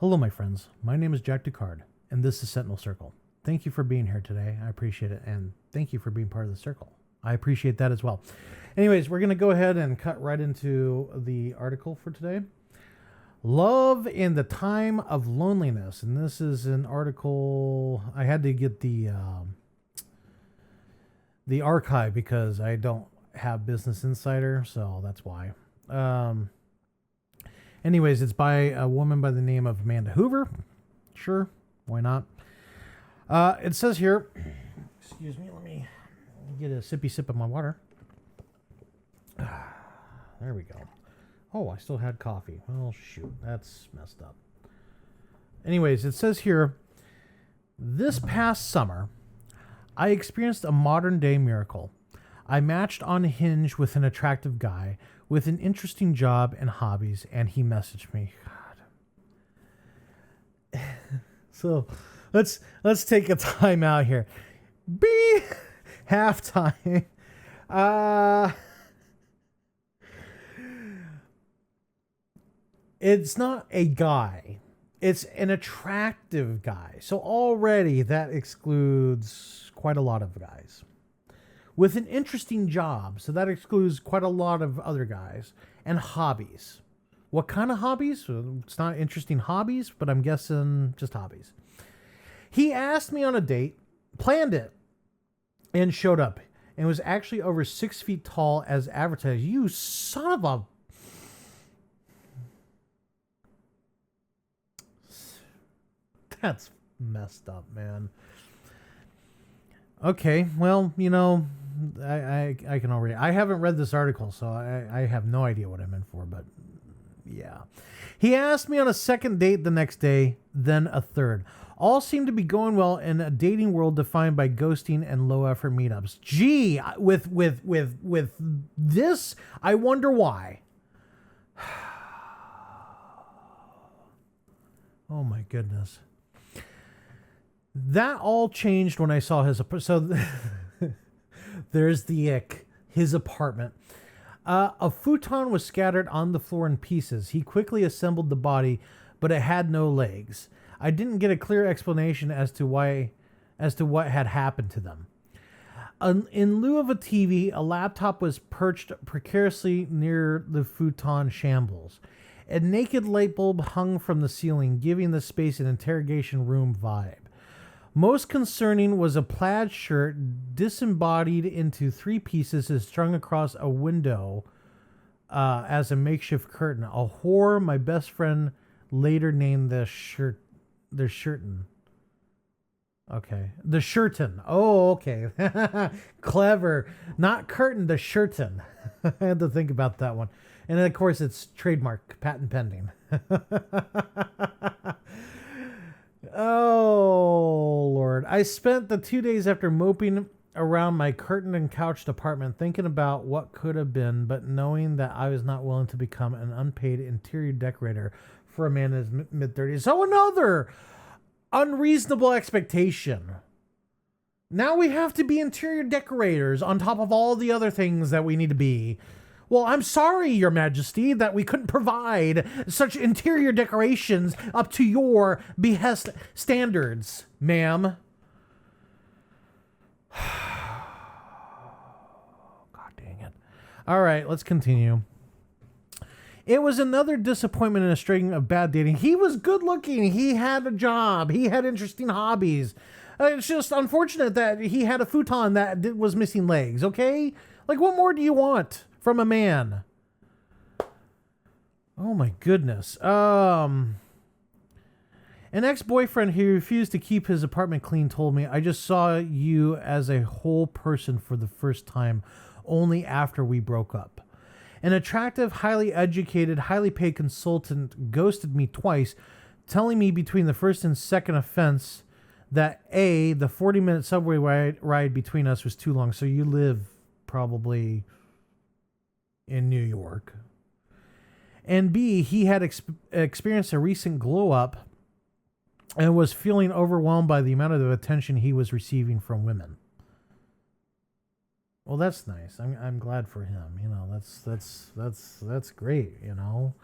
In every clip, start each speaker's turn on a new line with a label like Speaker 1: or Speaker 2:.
Speaker 1: Hello, my friends. My name is Jack Ducard, and this is Sentinel Circle. Thank you for being here today. I appreciate it, and thank you for being part of the circle. I appreciate that as well. Anyways, we're going to go ahead and cut right into the article for today. Love in the Time of Loneliness. And this is an article. I had to get the archive because I don't have Business Insider, so that's why. Anyways, it's by a woman by the name of Amanda Hoover. Sure, why not? It says here, excuse me, let me get a sippy sip of my water. There we go. Oh, I still had coffee. Well, shoot, that's messed up. Anyways, it says here, this past summer, I experienced a modern day miracle. I matched on Hinge with an attractive guy with an interesting job and hobbies, and he messaged me. God. So let's take a time out here. Halftime. It's not a guy. It's an attractive guy. So already that excludes quite a lot of guys. With an interesting job, so that excludes quite a lot of other guys, and hobbies. What kind of hobbies? It's not interesting hobbies, but I'm guessing just hobbies. He asked me on a date, planned it, and showed up, and was actually over 6 feet tall as advertised. You son of a... That's messed up, man. Okay, well, you know, I can already... I haven't read this article, so I have no idea what I'm in for, but yeah. He asked me on a second date the next day, then a third. All seemed to be going well in a dating world defined by ghosting and low-effort meetups. Gee, with this, I wonder why. Oh, my goodness. That all changed when I saw his... So there's the ick. His apartment. A futon was scattered on the floor in pieces. He quickly assembled the body, but it had no legs. I didn't get a clear explanation as to what had happened to them. In lieu of a TV, a laptop was perched precariously near the futon shambles. A naked light bulb hung from the ceiling, giving the space an interrogation room vibe. Most concerning was a plaid shirt disembodied into 3 pieces and strung across a window as a makeshift curtain. A whore my best friend later named the shirten. Okay. The shirten. Oh, okay. Clever. Not curtain, the shirten. I had to think about that one. And of course, it's trademark, patent pending. Oh, Lord. I spent the 2 days after moping around my curtained and couched apartment thinking about what could have been, but knowing that I was not willing to become an unpaid interior decorator for a man in his mid-30s. So another unreasonable expectation. Now we have to be interior decorators on top of all the other things that we need to be. Well, I'm sorry, Your Majesty, that we couldn't provide such interior decorations up to your behest standards, ma'am. God dang it. All right, let's continue. It was another disappointment in a string of bad dating. He was good looking. He had a job. He had interesting hobbies. It's just unfortunate that he had a futon that was missing legs, okay? Like, what more do you want from a man? Oh my goodness. An ex-boyfriend who refused to keep his apartment clean told me, I just saw you as a whole person for the first time only after we broke up. An attractive, highly educated, highly paid consultant ghosted me twice, telling me between the first and second offense that A, the 40-minute subway ride between us was too long. So you live probably in New York. And B, he had experienced a recent glow up and was feeling overwhelmed by the amount of attention he was receiving from women. Well, that's nice. I'm glad for him. You know, that's great, you know.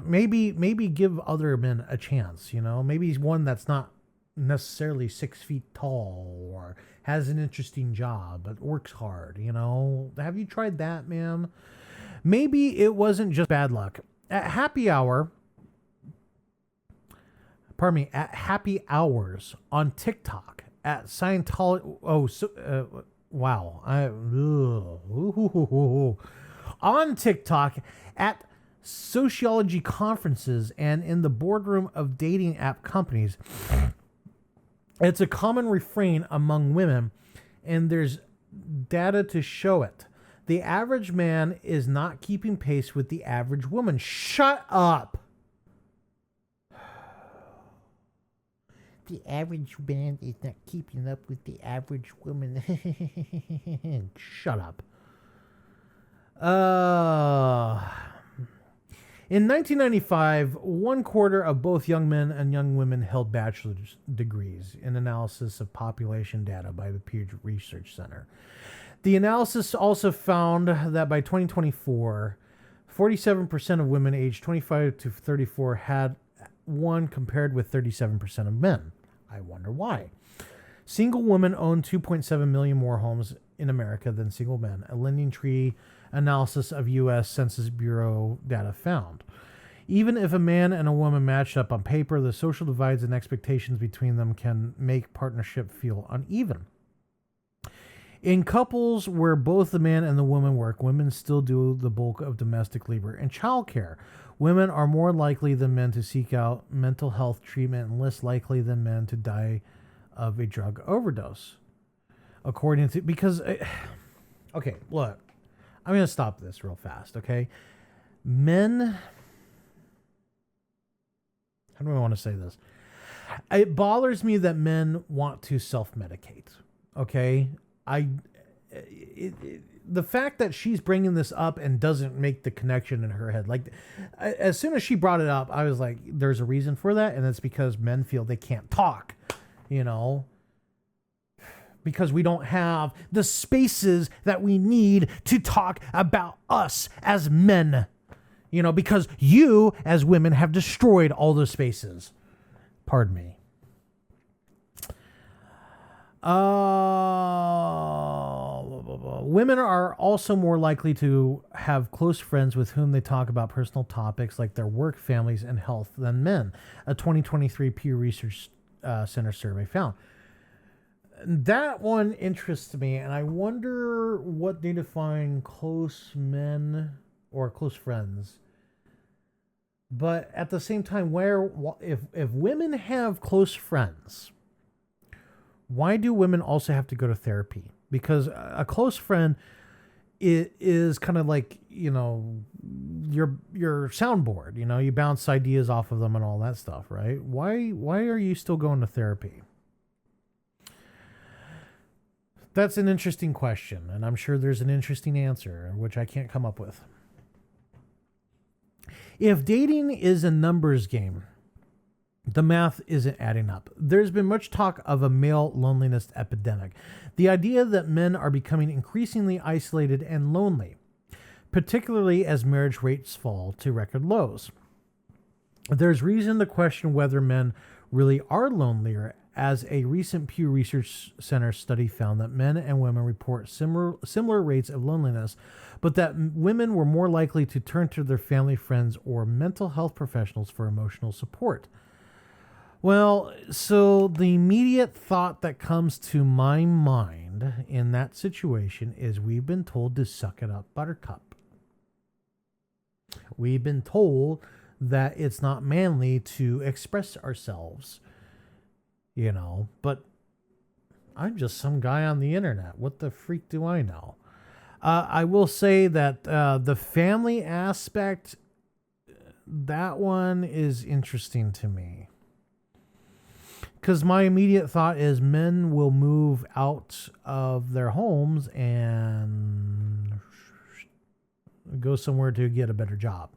Speaker 1: maybe give other men a chance, you know? Maybe he's one that's not necessarily 6 feet tall or has an interesting job but works hard, you know? Have you tried that, ma'am? Maybe it wasn't just bad luck. At happy hour, pardon me, at happy hours on TikTok, at Scientology, wow. On TikTok, at sociology conferences, and in the boardroom of dating app companies, it's a common refrain among women, and there's data to show it. The average man is not keeping pace with the average woman. Shut up. The average man is not keeping up with the average woman. Shut up. In 1995, 1/4 of both young men and young women held bachelor's degrees in analysis of population data by the Pew Research Center. The analysis also found that by 2024, 47% of women aged 25 to 34 had one, compared with 37% of men. I wonder why. Single women own 2.7 million more homes in America than single men, a lending tree analysis of U.S. Census Bureau data found. Even if a man and a woman match up on paper, the social divides and expectations between them can make partnership feel uneven. In couples where both the man and the woman work, women still do the bulk of domestic labor and childcare. Women are more likely than men to seek out mental health treatment and less likely than men to die of a drug overdose. According to, okay, look, I'm going to stop this real fast, okay? Men, how do I want to say this? It bothers me that men want to self-medicate, okay? The fact that she's bringing this up and doesn't make the connection in her head, like as soon as she brought it up, I was like, there's a reason for that, and it's because men feel they can't talk, you know, because we don't have the spaces that we need to talk about us as men, you know, because you as women have destroyed all those spaces. Pardon me. Women are also more likely to have close friends with whom they talk about personal topics like their work, families, and health than men, a 2023 Pew Research Center survey found. That one interests me, and I wonder what they define close men or close friends. But at the same time, if women have close friends, why do women also have to go to therapy? Because a close friend is kind of like, you know, your soundboard. You know, you bounce ideas off of them and all that stuff, right? Why are you still going to therapy? That's an interesting question, and I'm sure there's an interesting answer, which I can't come up with. If dating is a numbers game, the math isn't adding up. There's been much talk of a male loneliness epidemic. The idea that men are becoming increasingly isolated and lonely, particularly as marriage rates fall to record lows. There's reason to question whether men really are lonelier, as a recent Pew Research Center study found that men and women report similar rates of loneliness, but that women were more likely to turn to their family, friends, or mental health professionals for emotional support. Well, so the immediate thought that comes to my mind in that situation is we've been told to suck it up, buttercup. We've been told that it's not manly to express ourselves, you know, but I'm just some guy on the internet. What the freak do I know? I will say that the family aspect, that one is interesting to me. Because my immediate thought is men will move out of their homes and go somewhere to get a better job.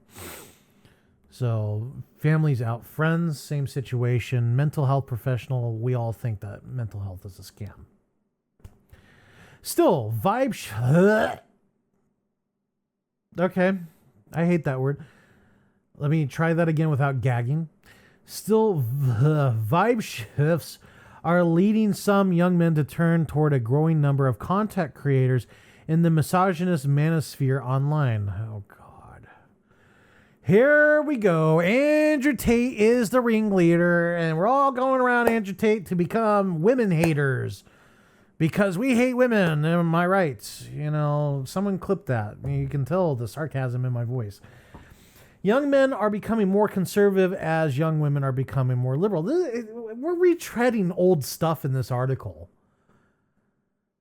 Speaker 1: So families out, friends, same situation. Mental health professional, we all think that mental health is a scam. Still, vibe. Okay, I hate that word. Let me try that again without gagging. Still, the vibe shifts are leading some young men to turn toward a growing number of content creators in the misogynist manosphere online. Oh, God. Here we go. Andrew Tate is the ringleader, and we're all going around Andrew Tate to become women haters because we hate women. Am I right? You know, someone clipped that. You can tell the sarcasm in my voice. Young men are becoming more conservative as young women are becoming more liberal. We're retreading old stuff in this article.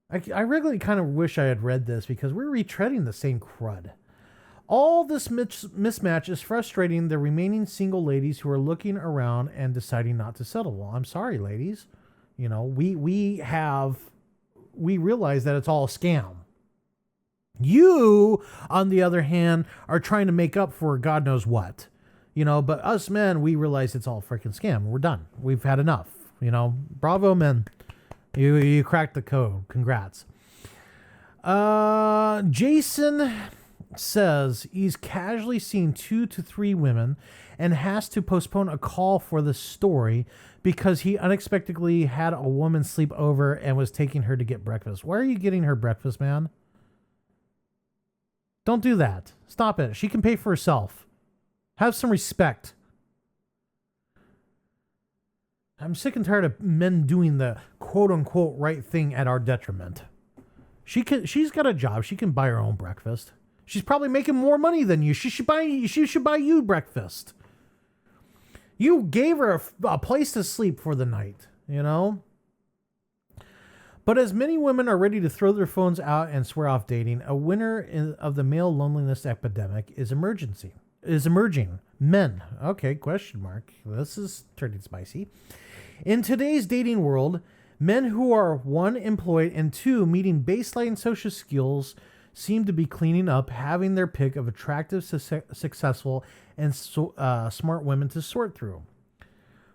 Speaker 1: I really kind of wish I had read this because we're retreading the same crud. All this mismatch is frustrating the remaining single ladies who are looking around and deciding not to settle. Well, I'm sorry, ladies. You know, we realize that it's all a scam. You, on the other hand, are trying to make up for God knows what, you know, but us men, we realize it's all freaking scam. We're done. We've had enough, you know, bravo men. You cracked the code. Congrats. Jason says he's casually seen 2 to 3 women and has to postpone a call for the story because he unexpectedly had a woman sleep over and was taking her to get breakfast. Why are you getting her breakfast, man? Don't do that. Stop it. She can pay for herself. Have some respect. I'm sick and tired of men doing the quote-unquote right thing at our detriment. She's got a job. She can buy her own breakfast. She's probably making more money than you. She should buy you breakfast. You gave her a place to sleep for the night, you know? But as many women are ready to throw their phones out and swear off dating, a winner of the male loneliness epidemic is emerging. Men. Okay, question mark. This is turning spicy. In today's dating world, men who are 1, employed, and 2, meeting baseline social skills seem to be cleaning up, having their pick of attractive, successful, and smart women to sort through.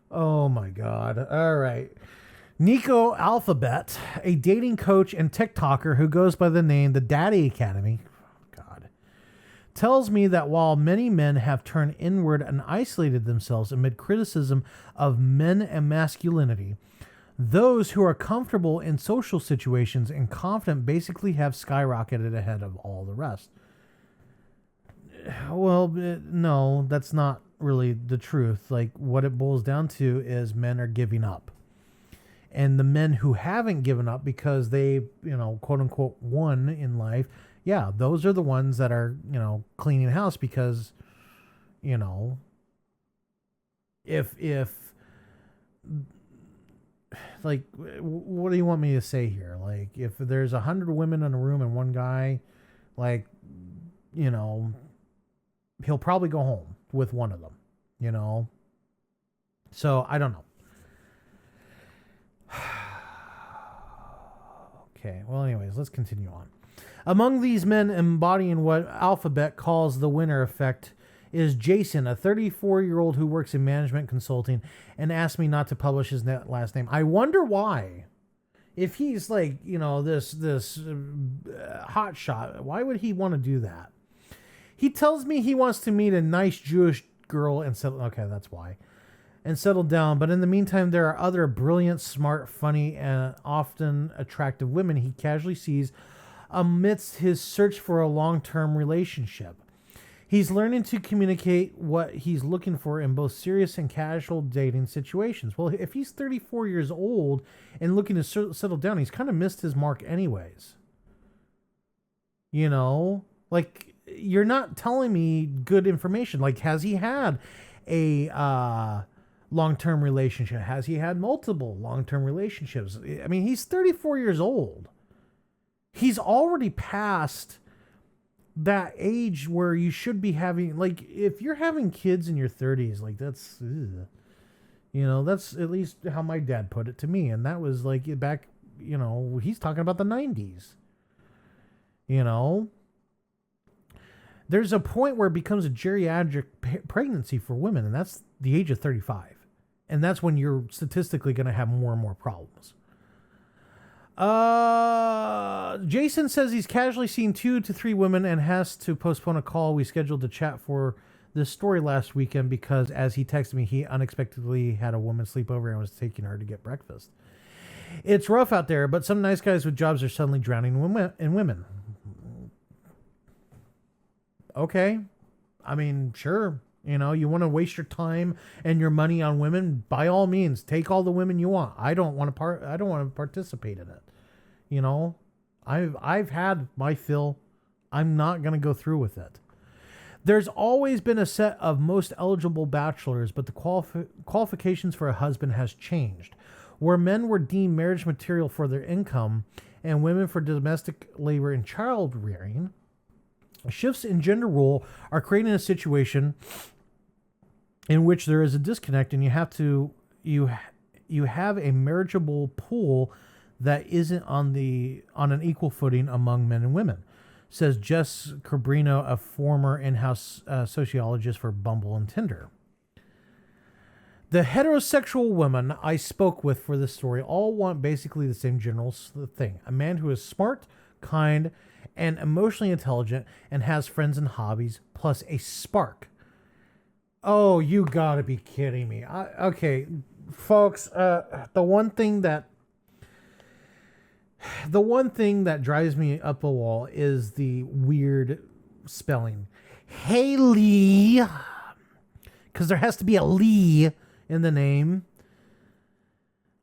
Speaker 1: Oh my God. All right. Nico Alphabet, a dating coach and TikToker who goes by the name The Daddy Academy, God, tells me that while many men have turned inward and isolated themselves amid criticism of men and masculinity, those who are comfortable in social situations and confident basically have skyrocketed ahead of all the rest. Well, no, that's not really the truth. Like, what it boils down to is men are giving up. And the men who haven't given up because they, you know, quote unquote, won in life, yeah, those are the ones that are, you know, cleaning house because, you know, if like, what do you want me to say here? Like, if there's 100 women in a room and one guy, like, you know, he'll probably go home with one of them, you know? So I don't know. Okay, well, anyways, let's continue on. Among these men embodying what Alphabet calls the winner effect is Jason, a 34-year-old who works in management consulting and asked me not to publish his last name. I wonder why. If he's like, you know, this hot shot, why would he want to do that? He tells me he wants to meet a nice Jewish girl and settle. Okay, that's why. And settle down. But in the meantime, there are other brilliant, smart, funny, and often attractive women he casually sees amidst his search for a long-term relationship. He's learning to communicate what he's looking for in both serious and casual dating situations. Well, if he's 34 years old and looking to settle down, he's kind of missed his mark anyways. You know, like, you're not telling me good information. Like, has he had a long-term relationship? Has he had multiple long-term relationships? I mean, he's 34 years old. He's already past that age where you should be having, like, if you're having kids in your 30s, like, that's, you know, that's at least how my dad put it to me. And that was like back, you know, he's talking about the 90s. You know, there's a point where it becomes a geriatric pregnancy for women, and that's the age of 35. And that's when you're statistically going to have more and more problems. Jason says he's casually seen 2 to 3 women and has to postpone a call we scheduled to chat for this story last weekend because, as he texted me, he unexpectedly had a woman sleep over and was taking her to get breakfast. It's rough out there, but some nice guys with jobs are suddenly drowning in women. Okay. I mean, sure. You know, you want to waste your time and your money on women, by all means, take all the women you want. I don't want to participate in it. You know, I've had my fill. I'm not going to go through with it. There's always been a set of most eligible bachelors, but the qualifications for a husband has changed. Where men were deemed marriage material for their income and women for domestic labor and child rearing, shifts in gender role are creating a situation in which there is a disconnect, and you have a marriageable pool that isn't on an equal footing among men and women, says Jess Cabrino, a former in-house sociologist for Bumble and Tinder. The heterosexual women I spoke with for this story all want basically the same general thing: a man who is smart, kind, and emotionally intelligent, and has friends and hobbies, plus a spark. Oh, you gotta be kidding me. Okay, folks, the one thing that drives me up a wall is the weird spelling. Haley, because there has to be a Lee in the name.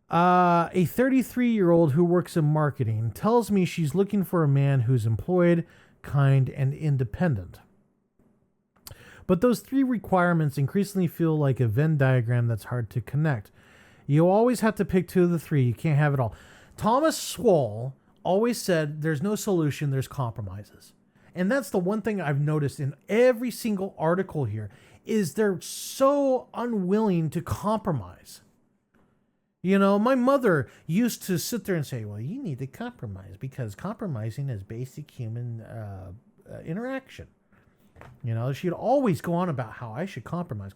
Speaker 1: A 33-year-old who works in marketing tells me she's looking for a man who's employed, kind, and independent. But those three requirements increasingly feel like a Venn diagram that's hard to connect. You always have to pick two of the three. You can't have it all. Thomas Sowell always said there's no solution, there's compromises. And that's the one thing I've noticed in every single article here, is they're so unwilling to compromise. You know, my mother used to sit there and say, well, you need to compromise because compromising is basic human interaction. You know, she'd always go on about how I should compromise,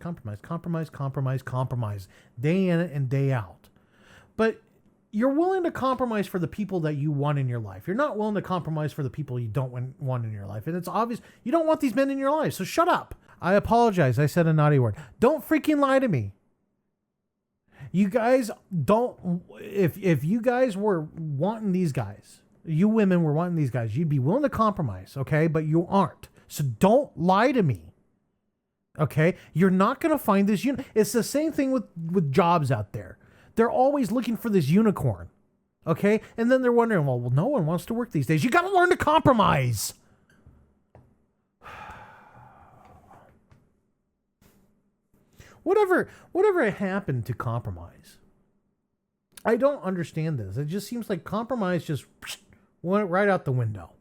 Speaker 1: day in and day out. But you're willing to compromise for the people that you want in your life. You're not willing to compromise for the people you don't want in your life. And it's obvious you don't want these men in your life. So shut up. I apologize. I said a naughty word. Don't freaking lie to me. You guys don't, if you guys were wanting these guys, you women were wanting these guys, you'd be willing to compromise, okay? But you aren't. So don't lie to me. Okay? You're not going to find this. It's the same thing with jobs out there. They're always looking for this unicorn. Okay? And then they're wondering, well, no one wants to work these days. You got to learn to compromise. Whatever happened to compromise? I don't understand this. It just seems like compromise just went right out the window.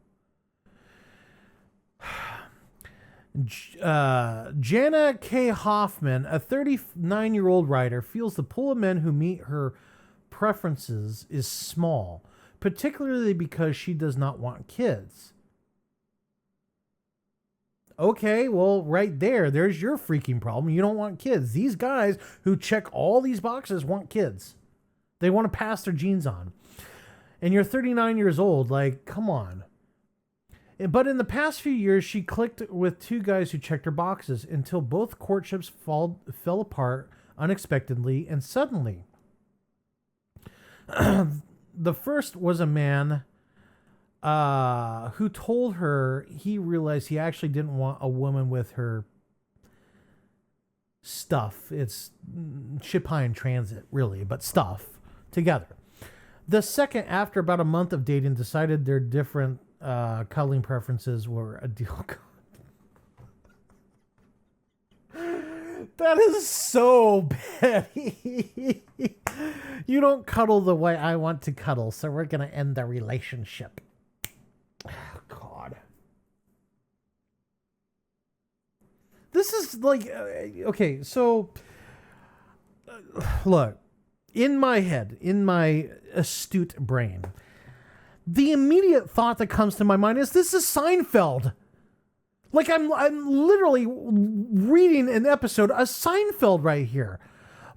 Speaker 1: Jana K. Hoffman, a 39-year-old writer, feels the pool of men who meet her preferences is small, particularly because she does not want kids. Okay, well, right there's your freaking problem. You don't want kids. These guys who check all these boxes want kids. They want to pass their genes on. And you're 39 years old. Like, come on. But in the past few years, she clicked with two guys who checked her boxes until both courtships fell apart unexpectedly and suddenly. The first was a man who told her he realized he actually didn't want a woman with her stuff. It's ship high in transit, really, but stuff together. The second, after about a month of dating, decided their different cuddling preferences were a deal. That is so petty. You don't cuddle the way I want to cuddle, so we're going to end the relationship. Oh, God. This is like, okay, so look, in my head, in my astute brain, the immediate thought that comes to my mind is this is Seinfeld. Like I'm literally reading an episode of Seinfeld right here.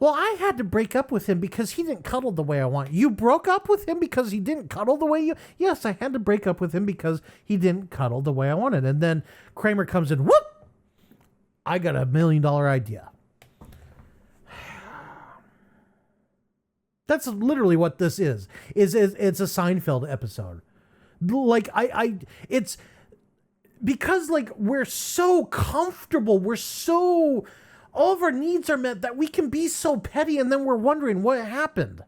Speaker 1: Well, I had to break up with him because he didn't cuddle the way I want. You broke up with him because he didn't cuddle the way you... Yes, I had to break up with him because he didn't cuddle the way I wanted. And then Kramer comes in, whoop! I got $1 million idea. That's literally what this is. It's a Seinfeld episode. Like it's because like we're so comfortable, all of our needs are met that we can be so petty, and then we're wondering what happened.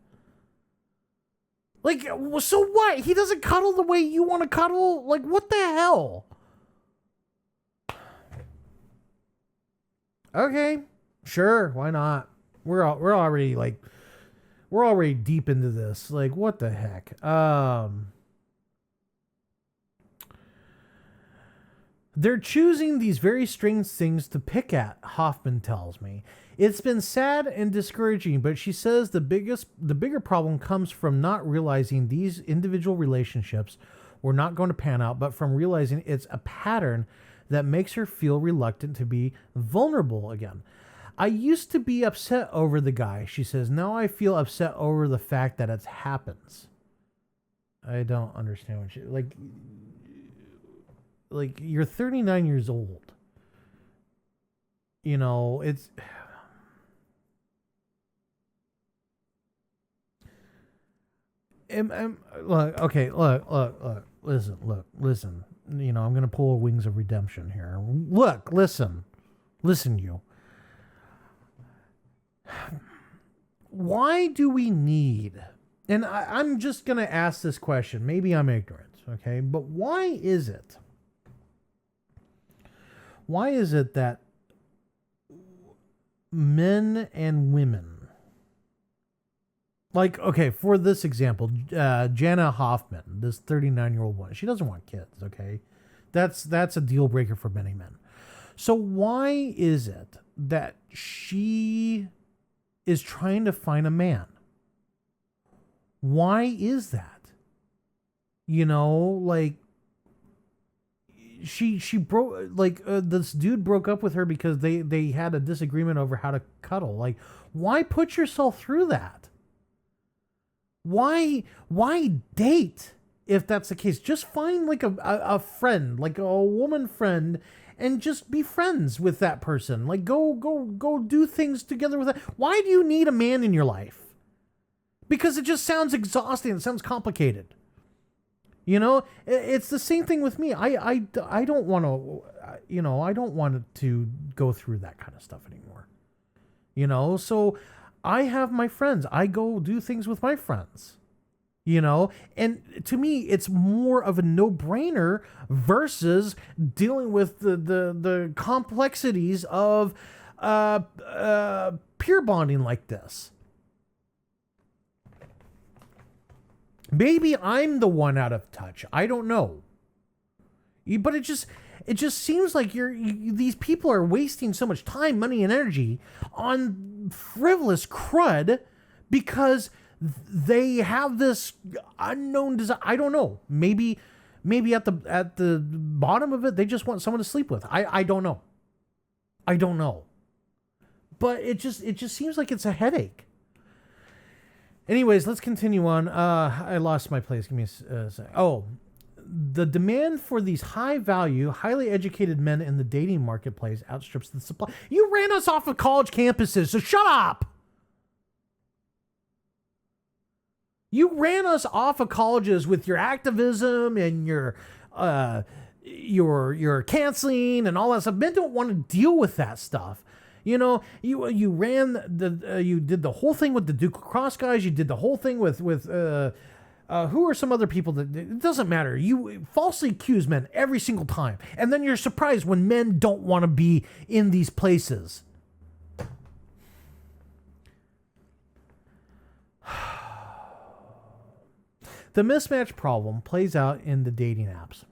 Speaker 1: Like, so what? He doesn't cuddle the way you want to cuddle? Like, what the hell? Okay, sure, why not? We're already deep into this. Like, what the heck? They're choosing these very strange things to pick at, Hoffman tells me. It's been sad and discouraging, but she says the bigger problem comes from not realizing these individual relationships were not going to pan out, but from realizing it's a pattern that makes her feel reluctant to be vulnerable again. I used to be upset over the guy, she says. Now I feel upset over the fact that it happens. I don't understand what she... Like, you're 39 years old. You know, it's... Look, listen. You know, I'm going to pull Wings of Redemption here. Look, listen, you. Why do we need... And I'm just going to ask this question. Maybe I'm ignorant, okay? But why is it that men and women, like, okay, for this example, Jana Hoffman, this 39-year-old woman, she doesn't want kids, okay? That's a deal breaker for many men. So why is it that she is trying to find a man? Why is that? You know, like, she broke, like, this dude broke up with her because they had a disagreement over how to cuddle. Like, why put yourself through that? Why date if that's the case? Just find like a friend, like a woman friend, and just be friends with that person. Like, go do things together with that. Why do you need a man in your life? Because it just sounds exhausting. It sounds complicated. You know, it's the same thing with me. I don't want to, you know, I don't want to go through that kind of stuff anymore. You know, so I have my friends. I go do things with my friends. You know, and to me, it's more of a no-brainer versus dealing with the complexities of peer bonding like this. Maybe I'm the one out of touch. I don't know. But it just seems like these people are wasting so much time, money, and energy on frivolous crud because they have this unknown desire. I don't know. Maybe at the bottom of it, they just want someone to sleep with. I don't know. I don't know. But it just seems like it's a headache. Anyways, let's continue on. I lost my place. Give me a sec. Oh, the demand for these high-value, highly educated men in the dating marketplace outstrips the supply. You ran us off of college campuses, so shut up. You ran us off of colleges with your activism and your canceling and all that stuff. Men don't want to deal with that stuff. You know, you did the whole thing with the Duke Lacrosse guys. You did the whole thing with who are some other people that it doesn't matter. You falsely accuse men every single time, and then you're surprised when men don't want to be in these places. The mismatch problem plays out in the dating apps,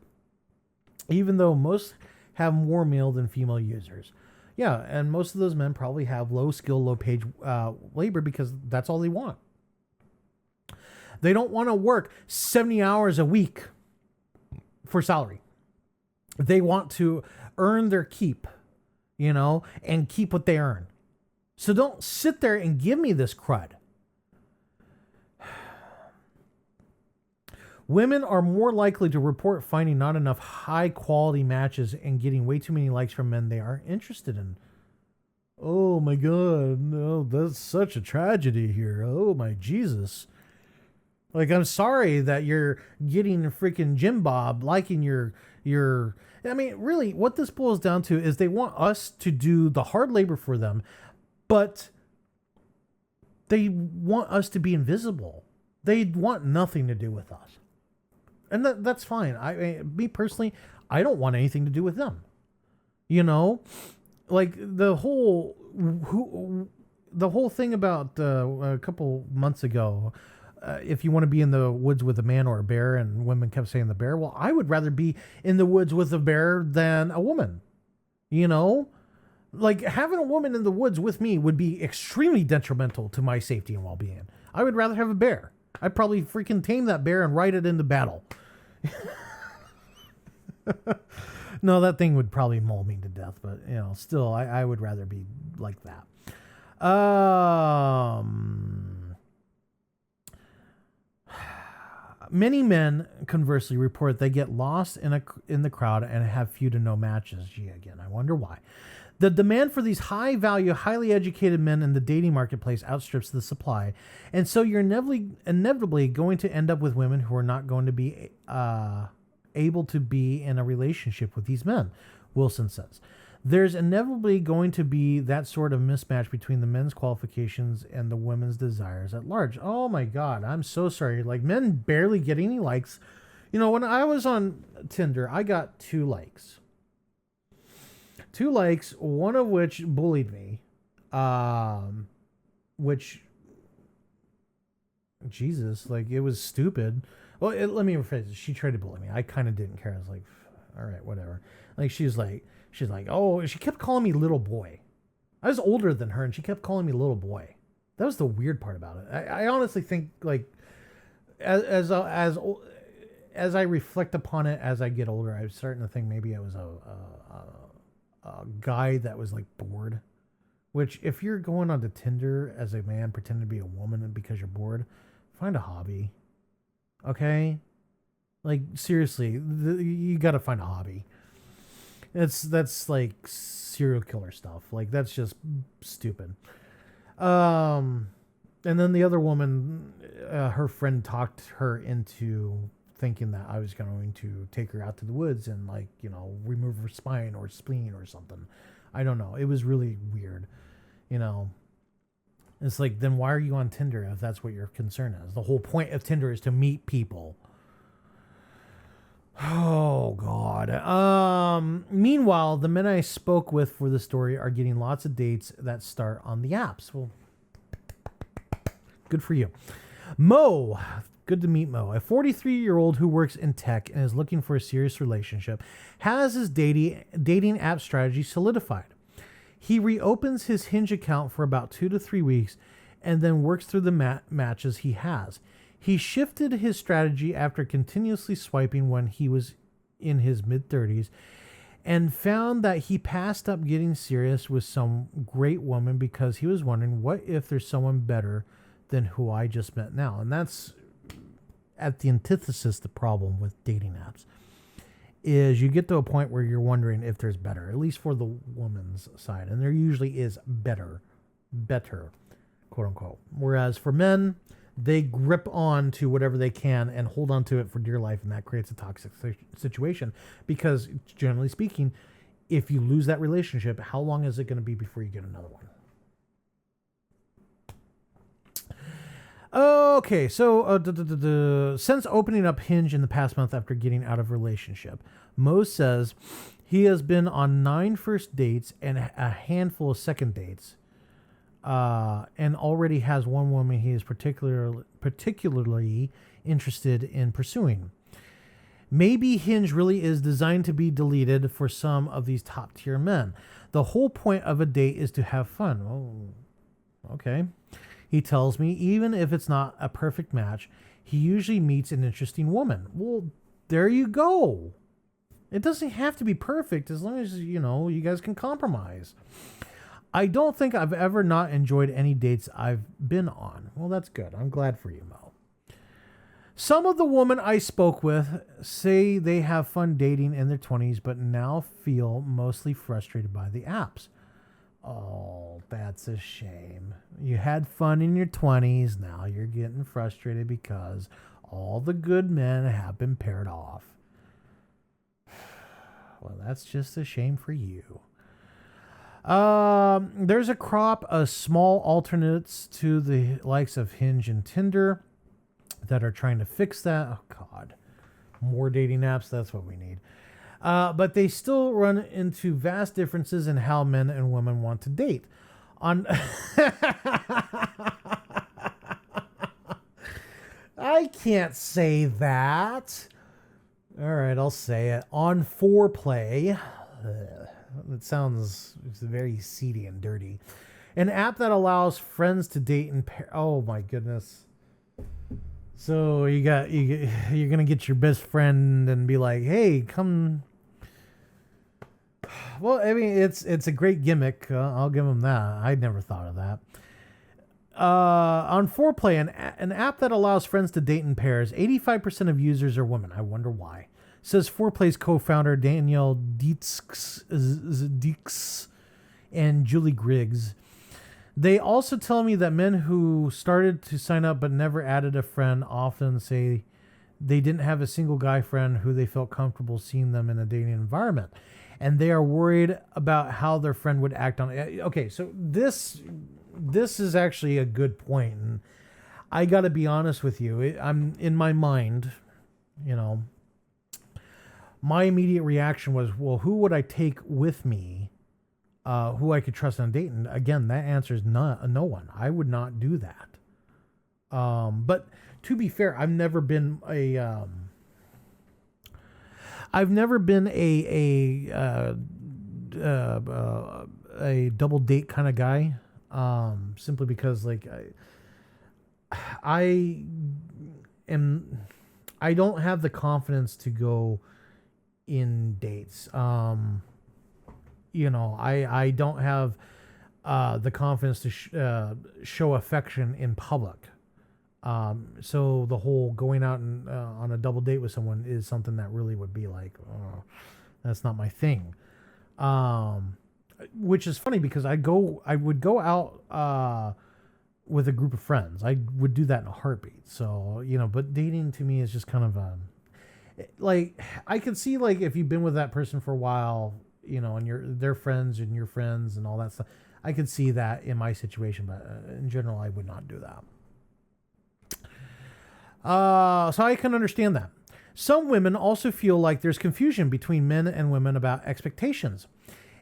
Speaker 1: even though most have more male than female users. Yeah, and most of those men probably have low skill, low paid labor because that's all they want. They don't want to work 70 hours a week for salary. They want to earn their keep, you know, and keep what they earn. So don't sit there and give me this crud. Women are more likely to report finding not enough high quality matches and getting way too many likes from men they are interested in. Oh my God, no, that's such a tragedy here. Oh my Jesus. Like, I'm sorry that you're getting a freaking Jim Bob liking your. I mean, really, what this boils down to is they want us to do the hard labor for them, but they want us to be invisible. They want nothing to do with us. And that's fine. Me personally, I don't want anything to do with them. You know, like the whole thing about a couple months ago. If you want to be in the woods with a man or a bear, and women kept saying the bear, well, I would rather be in the woods with a bear than a woman. You know, like having a woman in the woods with me would be extremely detrimental to my safety and well-being. I would rather have a bear. I'd probably freaking tame that bear and ride it into battle. No, that thing would probably maul me to death, but you know, still, I would rather be like that. Many men, conversely, report they get lost in the crowd and have few to no matches. Gee, again, I wonder why. The demand for these high-value, highly educated men in the dating marketplace outstrips the supply, and so you're inevitably going to end up with women who are not going to be able to be in a relationship with these men, Wilson says. There's inevitably going to be that sort of mismatch between the men's qualifications and the women's desires at large. Oh my God, I'm so sorry. Like, men barely get any likes. You know, when I was on Tinder, I got 2 likes. 2 likes, one of which bullied me. Which, Jesus, like, it was stupid. Well, let me rephrase it. She tried to bully me. I kind of didn't care. I was like, all right, whatever. Like, she's like, oh, she kept calling me little boy. I was older than her, and she kept calling me little boy. That was the weird part about it. I honestly think, like, as I reflect upon it as I get older, I'm starting to think maybe I was a guy that was like bored. Which, if you're going onto Tinder as a man pretending to be a woman because you're bored, find a hobby. Okay, like seriously, you got to find a hobby. That's like serial killer stuff. Like, that's just stupid. And then the other woman, her friend talked her into thinking that I was going to take her out to the woods and, like, you know, remove her spine or spleen or something. I don't know. It was really weird. You know, it's like, then why are you on Tinder if that's what your concern is? The whole point of Tinder is to meet people. Oh, God. Meanwhile, the men I spoke with for the story are getting lots of dates that start on the apps. Well, good for you. Mo. Good to meet Mo. A 43-year-old who works in tech and is looking for a serious relationship has his dating app strategy solidified. He reopens his Hinge account for about 2 to 3 weeks and then works through the matches he has. He shifted his strategy after continuously swiping when he was in his mid-30s and found that he passed up getting serious with some great woman because he was wondering, what if there's someone better than who I just met now? And that's at the antithesis the problem with dating apps, is you get to a point where you're wondering if there's better, at least for the woman's side. And there usually is better, quote unquote. Whereas for men, they grip on to whatever they can and hold on to it for dear life, and that creates a toxic situation because, generally speaking, if you lose that relationship, how long is it going to be before you get another one? Okay, so since opening up Hinge in the past month after getting out of a relationship, Mo says he has been on 9 first dates and a handful of second dates. And already has one woman he is particularly interested in pursuing. Maybe Hinge really is designed to be deleted for some of these top tier men. The whole point of a date is to have fun. Oh, okay. He tells me even if it's not a perfect match, he usually meets an interesting woman. Well, there you go. It doesn't have to be perfect as long as, you know, you guys can compromise. I don't think I've ever not enjoyed any dates I've been on. Well, that's good. I'm glad for you, Mo. Some of the women I spoke with say they have fun dating in their 20s, but now feel mostly frustrated by the apps. Oh, that's a shame. You had fun in your 20s. Now you're getting frustrated because all the good men have been paired off. Well, that's just a shame for you. There's a crop of small alternates to the likes of Hinge and Tinder that are trying to fix that. Oh, God. More dating apps. That's what we need. But they still run into vast differences in how men and women want to date. On I can't say that. All right, I'll say it. On foreplay. It sounds very seedy and dirty. An app that allows friends to date in pair. Oh my goodness. So you're gonna get your best friend and be like, hey, come. Well, I mean, it's a great gimmick. I'll give them that. I'd never thought of that. On Foreplay, an app that allows friends to date in pairs, 85% of users are women. I wonder why. Says Foreplay's co-founder Danielle Dietz and Julie Griggs. They also tell me that men who started to sign up but never added a friend often say they didn't have a single guy friend who they felt comfortable seeing them in a dating environment. And they are worried about how their friend would act on it. Okay, so this is actually a good point. And I got to be honest with you. I'm in my mind, my immediate reaction was, well, who would I take with me? Who I could trust on a date? And again, that answer is no one. I would not do that. But to be fair, I've never been a double date kind of guy. Simply because I don't have the confidence to go in dates. I don't have the confidence to show affection in public. So the whole going out and on a double date with someone is something that really would be like, oh, that's not my thing. Which is funny because I would go out with a group of friends. I would do that in a heartbeat. So, but dating to me is just kind of I could see if you've been with that person for a while, and their friends and your friends and all that stuff. I could see that in my situation, but in general, I would not do that. So I can understand that. Some women also feel like there's confusion between men and women about expectations.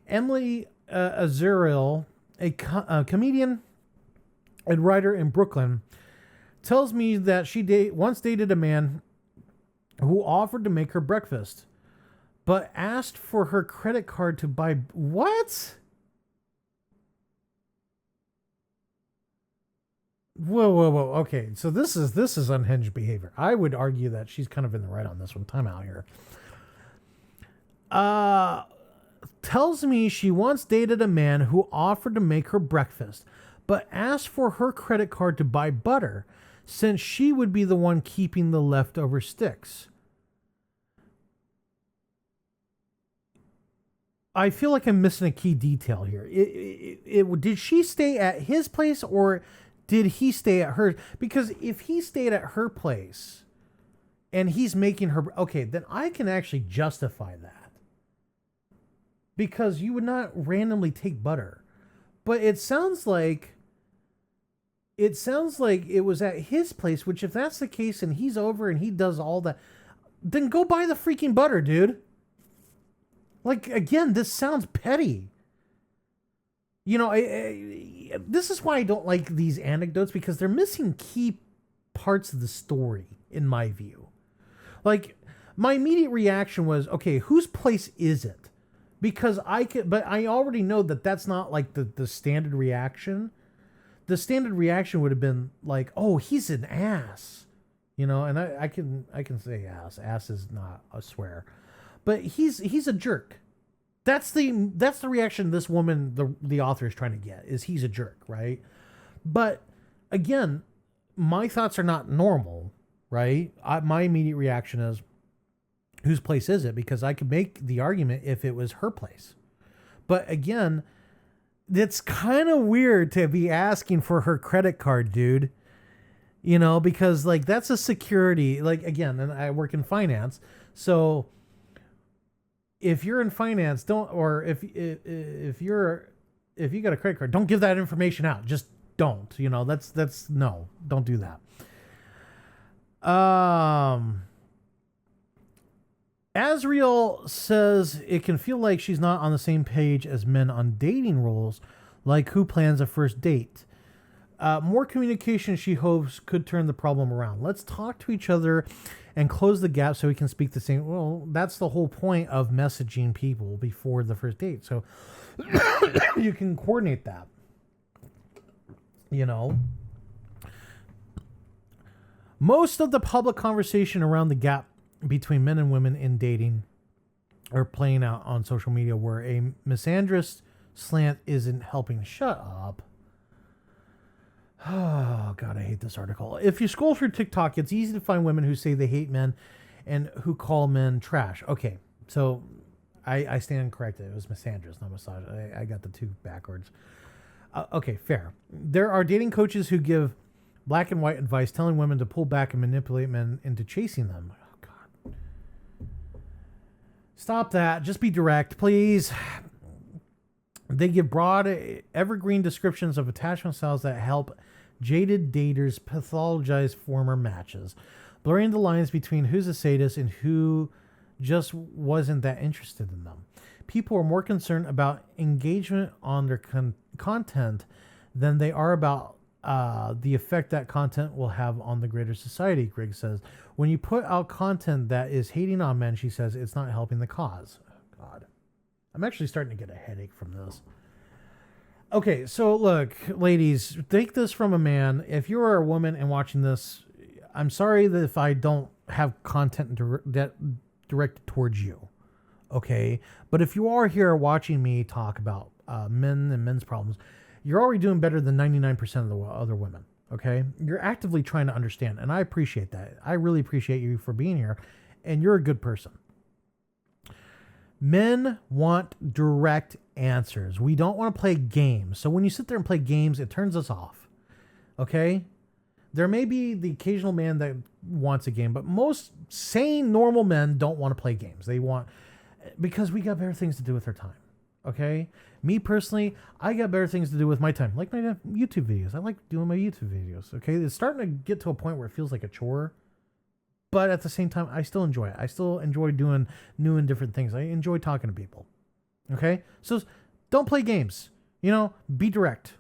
Speaker 1: Emily Azariel, a comedian and writer in Brooklyn, tells me that she once dated a man who offered to make her breakfast, but asked for her credit card to buy... What? Whoa. Okay, so this is unhinged behavior. I would argue that she's kind of in the right on this one. Time out here. Tells me she once dated a man who offered to make her breakfast, but asked for her credit card to buy butter, since she would be the one keeping the leftover sticks. I feel like I'm missing a key detail here. Did she stay at his place or did he stay at hers? Because if he stayed at her place and he's making her... Okay, then I can actually justify that. Because you would not randomly take butter. But it sounds like it was at his place, which if that's the case and he's over and he does all that, then go buy the freaking butter, dude. Again, this sounds petty. This is why I don't like these anecdotes, because they're missing key parts of the story, in my view. My immediate reaction was, okay, whose place is it? Because but I already know that that's not the standard reaction. The standard reaction would have been like, oh, he's an ass. And I can say ass. Ass is not a swear. But he's a jerk. That's the reaction this woman, the author, is trying to get, is he's a jerk, right? But again, my thoughts are not normal, right? My immediate reaction is, whose place is it? Because I could make the argument if it was her place. But again, it's kind of weird to be asking for her credit card, dude. You know, because like that's a security. Like again, and I work in finance, so if you're in finance, don't, or if you got a credit card, don't give that information out. Just don't. You know, that's no, don't do that. Asriel says it can feel like she's not on the same page as men on dating rules, like who plans a first date. More communication, she hopes, could turn the problem around. Let's talk to each other and close the gap so we can speak the same. Well, that's the whole point of messaging people before the first date. So you can coordinate that. You know, most of the public conversation around the gap between men and women in dating are playing out on social media, where a misandrist slant isn't helping. Shut up. Oh, God, I hate this article. If you scroll through TikTok, it's easy to find women who say they hate men and who call men trash. Okay, so I stand corrected. It was misandrist, not massage. I got the two backwards. Okay, fair. There are dating coaches who give black and white advice, telling women to pull back and manipulate men into chasing them. Oh, God. Stop that. Just be direct, please. They give broad, evergreen descriptions of attachment styles that help jaded daters pathologize former matches, blurring the lines between who's a sadist and who just wasn't that interested in them. People are more concerned about engagement on their content than they are about the effect that content will have on the greater society, Griggs says. When you put out content that is hating on men, she says, it's not helping the cause. Oh, God. I'm actually starting to get a headache from this. Okay, so look, ladies, take this from a man. If you are a woman and watching this, I'm sorry that if I don't have content directed towards you, okay? But if you are here watching me talk about men and men's problems, you're already doing better than 99% of the other women, okay? You're actively trying to understand, and I appreciate that. I really appreciate you for being here, and you're a good person. Men want direct answers. We don't want to play games. So when you sit there and play games, it turns us off. Okay? There may be the occasional man that wants a game, but most sane, normal men don't want to play games. They want, because we got better things to do with our time. Okay? Me personally, I got better things to do with my time. Like my YouTube videos. I like doing my YouTube videos. Okay? It's starting to get to a point where it feels like a chore. But at the same time, I still enjoy it. I still enjoy doing new and different things. I enjoy talking to people. Okay? So don't play games. You know, be direct.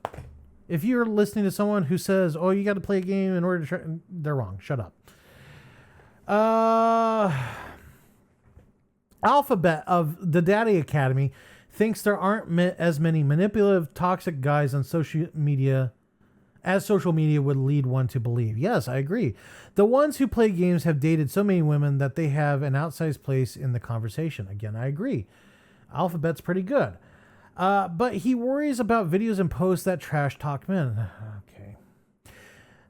Speaker 1: If you're listening to someone who says, oh, you got to play a game in order to try, they're wrong. Shut up. Alphabet of the Daddy Academy thinks there aren't as many manipulative, toxic guys on social media as social media would lead one to believe. Yes, I agree. The ones who play games have dated so many women that they have an outsized place in the conversation. Again, I agree. Alphabet's pretty good. But he worries about videos and posts that trash talk men. Okay.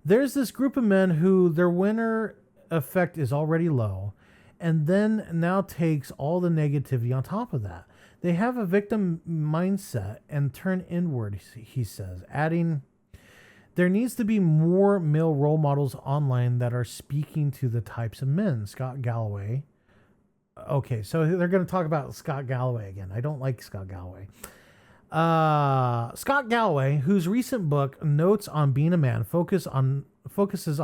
Speaker 1: There's this group of men who their winner effect is already low, and then now takes all the negativity on top of that. They have a victim mindset and turn inward, he says, adding, there needs to be more male role models online that are speaking to the types of men. Scott Galloway. Okay, so they're going to talk about Scott Galloway again. I don't like Scott Galloway. Scott Galloway, whose recent book, Notes on Being a Man, focuses on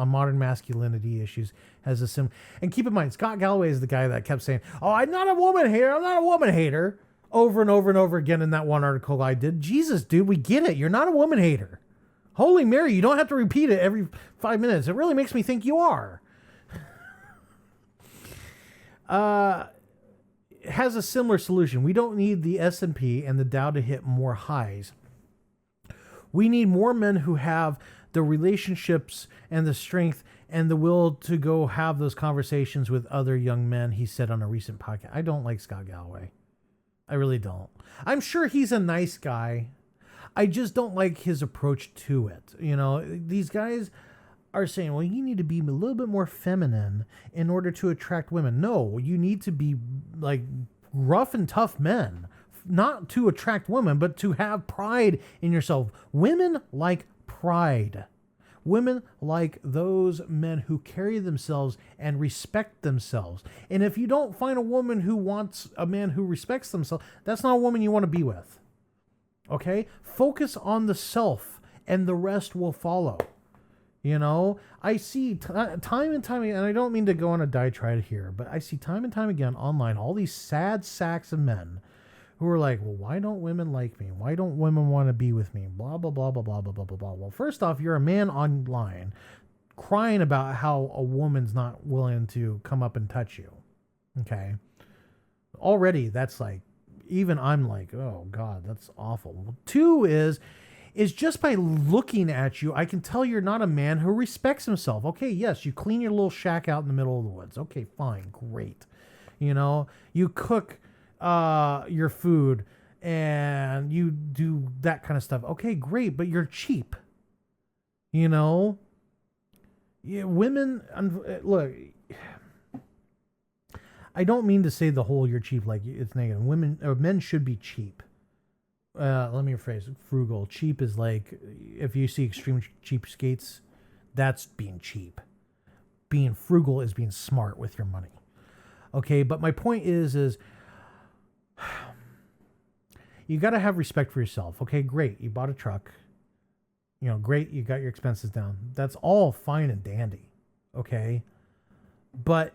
Speaker 1: modern masculinity issues, has a sim. And keep in mind, Scott Galloway is the guy that kept saying, oh, I'm not a woman hater. I'm not a woman hater. Over and over and over again in that one article I did. Jesus, dude, we get it. You're not a woman hater. Holy Mary, you don't have to repeat it every 5 minutes. It really makes me think you are. Has a similar solution. We don't need the S&P and the Dow to hit more highs. We need more men who have the relationships and the strength and the will to go have those conversations with other young men, he said on a recent podcast. I don't like Scott Galloway. I really don't. I'm sure he's a nice guy. I just don't like his approach to it. You know, these guys, are saying, well, you need to be a little bit more feminine in order to attract women. No, you need to be like rough and tough men, not to attract women, but to have pride in yourself. Women like pride. Women like those men who carry themselves and respect themselves. And if you don't find a woman who wants a man who respects themselves, that's not a woman you want to be with. Okay? Focus on the self and the rest will follow. You know, I see time and time again, and I don't mean to go on a diatribe here, but I see time and time again online all these sad sacks of men who are like, well, why don't women like me? Why don't women want to be with me? Blah, blah, blah, blah, blah, blah, blah, blah, blah. Well, first off, you're a man online crying about how a woman's not willing to come up and touch you. Okay. Already, that's like, even I'm like, oh, God, that's awful. Well, two is just by looking at you, I can tell you're not a man who respects himself. Okay, yes, you clean your little shack out in the middle of the woods. Okay, fine, great. You know, you cook your food and you do that kind of stuff. Okay, great, but you're cheap. You know, yeah, women, look, I don't mean to say the whole you're cheap like it's negative. Women or men should be cheap. Let me rephrase. Frugal. Cheap is like, if you see extreme cheapskates, that's being cheap. Being frugal is being smart with your money. Okay, but my point is you got to have respect for yourself. Okay, great. You bought a truck. You know, great. You got your expenses down. That's all fine and dandy. Okay. But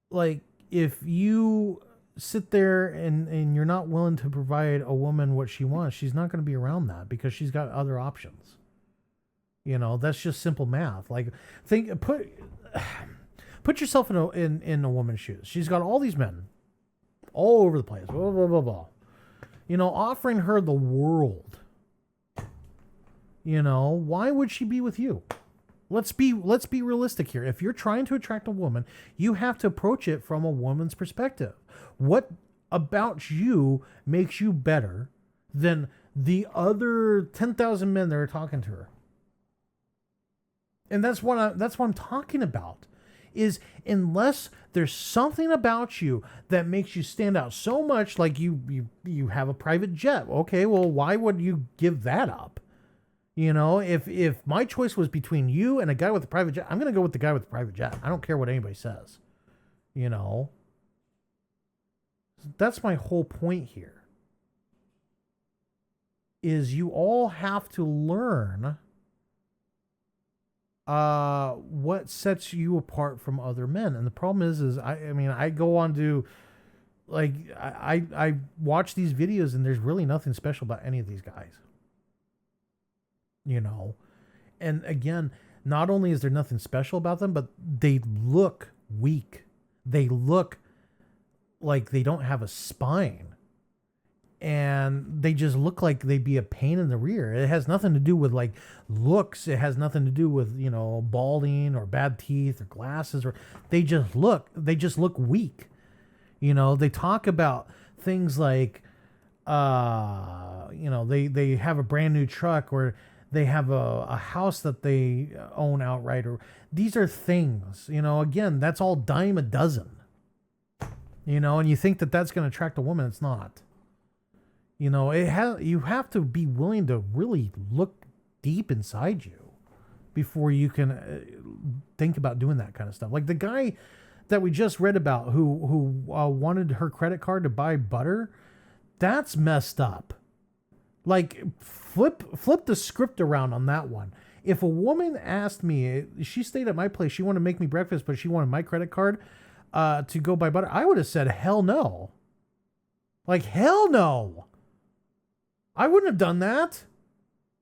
Speaker 1: like, if you sit there and you're not willing to provide a woman what she wants, she's not going to be around that because she's got other options. You know, that's just simple math. Like, put yourself in a woman's shoes. She's got all these men all over the place, blah, blah, blah, blah. You know, offering her the world. You know, why would she be with you? Let's be realistic here. If you're trying to attract a woman, you have to approach it from a woman's perspective. What about you makes you better than the other 10,000 men that are talking to her? And that's what I'm talking about. Is unless there's something about you that makes you stand out so much, like you have a private jet. Okay, well, why would you give that up? You know, if my choice was between you and a guy with a private jet, I'm going to go with the guy with the private jet. I don't care what anybody says. You know, that's my whole point here. Is you all have to learn what sets you apart from other men. And the problem is I go on to, like, I watch these videos and there's really nothing special about any of these guys. You know, and again, not only is there nothing special about them, but they look weak. They look like they don't have a spine. And they just look like they'd be a pain in the rear. It has nothing to do with like looks. It has nothing to do with, you know, balding or bad teeth or glasses, or they just look weak. You know, they talk about things like, you know, they have a brand new truck, or they have a house that they own outright, or these are things, you know, again, that's all dime a dozen, you know, and you think that that's going to attract a woman. It's not. You know, you have to be willing to really look deep inside you before you can think about doing that kind of stuff. Like the guy that we just read about who wanted her credit card to buy butter, that's messed up. Like flip the script around on that one. If a woman asked me, she stayed at my place, she wanted to make me breakfast, but she wanted my credit card to go buy butter, I would have said, hell no. Like, hell no. I wouldn't have done that.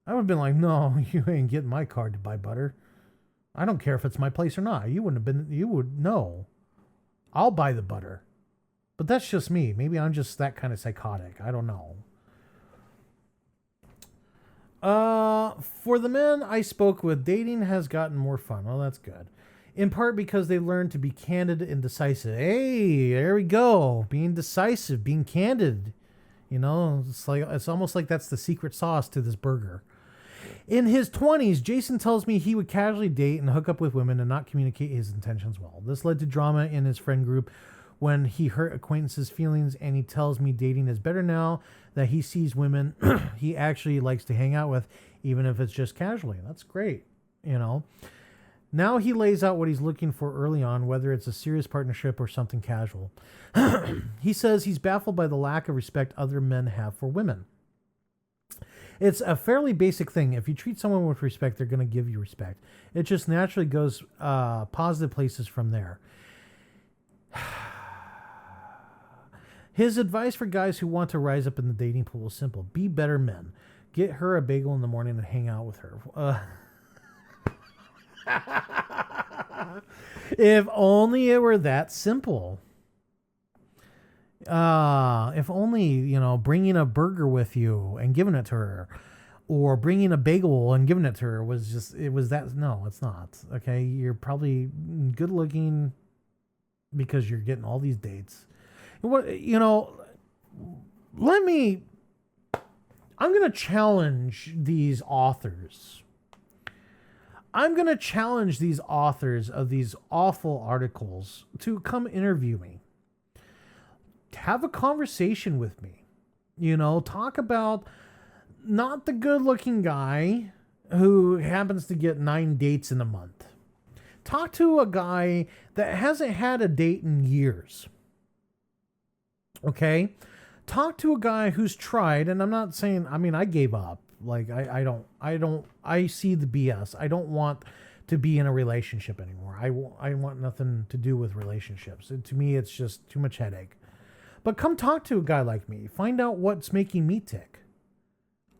Speaker 1: I would have been like, no, you ain't getting my card to buy butter. I don't care if it's my place or not. No. I'll buy the butter. But that's just me. Maybe I'm just that kind of psychotic. I don't know. For the men I spoke with, dating has gotten more fun. Well, that's good. In part because they learned to be candid and decisive. Hey, there we go. Being decisive, being candid. You know, it's almost like that's the secret sauce to this burger. In his 20s, Jason tells me he would casually date and hook up with women and not communicate his intentions well. This led to drama in his friend group when he hurt acquaintances' feelings, and he tells me dating is better now that he sees women he actually likes to hang out with, even if it's just casually. That's great, you know. Now he lays out what he's looking for early on, whether it's a serious partnership or something casual. He says he's baffled by the lack of respect other men have for women. It's a fairly basic thing. If you treat someone with respect, they're going to give you respect. It just naturally goes positive places from there. His advice for guys who want to rise up in the dating pool is simple. Be better men. Get her a bagel in the morning and hang out with her. If only it were that simple. If only, you know, bringing a burger with you and giving it to her, or bringing a bagel and giving it to her was just, it was that. No, it's not. Okay. You're probably good looking because you're getting all these dates. What, you know, I'm going to challenge these authors. I'm going to challenge these authors of these awful articles to come interview me. Have a conversation with me. You know, talk about not the good-looking guy who happens to get 9 dates in a month. Talk to a guy that hasn't had a date in years. Okay? Talk to a guy who's tried, and I'm not saying, I mean, I gave up. Like, I see the BS. I don't want to be in a relationship anymore. I want nothing to do with relationships. To me, it's just too much headache. But come talk to a guy like me. Find out what's making me tick.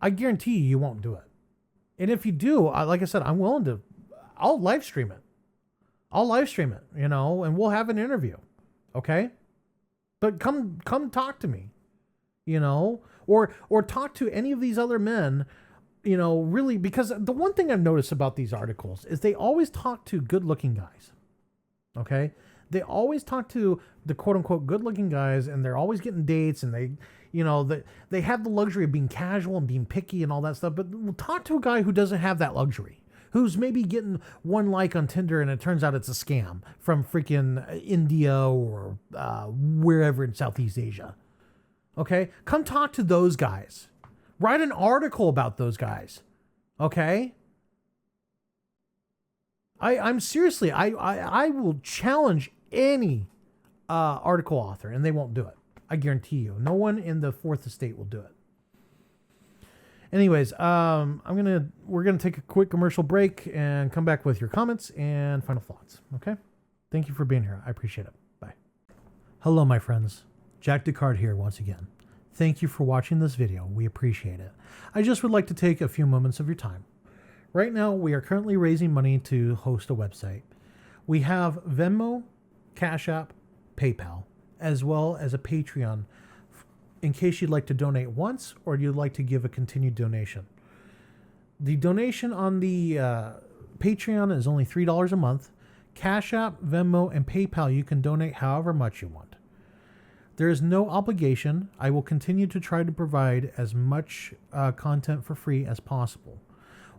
Speaker 1: I guarantee you won't do it. And if you do, like I said, I'm willing to, I'll live stream it. You know, and we'll have an interview. Okay? But come talk to me, you know, or talk to any of these other men, you know, really, because the one thing I've noticed about these articles is they always talk to good-looking guys. Okay? They always talk to the quote-unquote good-looking guys, and they're always getting dates, and they, you know, they have the luxury of being casual and being picky and all that stuff. But we'll talk to a guy who doesn't have that luxury, who's maybe getting one like on Tinder, and it turns out it's a scam from freaking India or wherever in Southeast Asia. Okay? Come talk to those guys. Write an article about those guys. Okay? I'm seriously, I will challenge any article author, and they won't do it. I guarantee you. No one in the Fourth Estate will do it. Anyways, we're gonna take a quick commercial break and come back with your comments and final thoughts. Okay? Thank you for being here. I appreciate it. Bye. Hello, my friends. Jack Descartes here once again. Thank you for watching this video. We appreciate it. I just would like to take a few moments of your time. Right now, we are currently raising money to host a website. We have Venmo, Cash App, PayPal, as well as a Patreon in case you'd like to donate once or you'd like to give a continued donation. The donation on the Patreon is only $3 a month. Cash App, Venmo, and PayPal, you can donate however much you want. There is no obligation. I will continue to try to provide as much content for free as possible.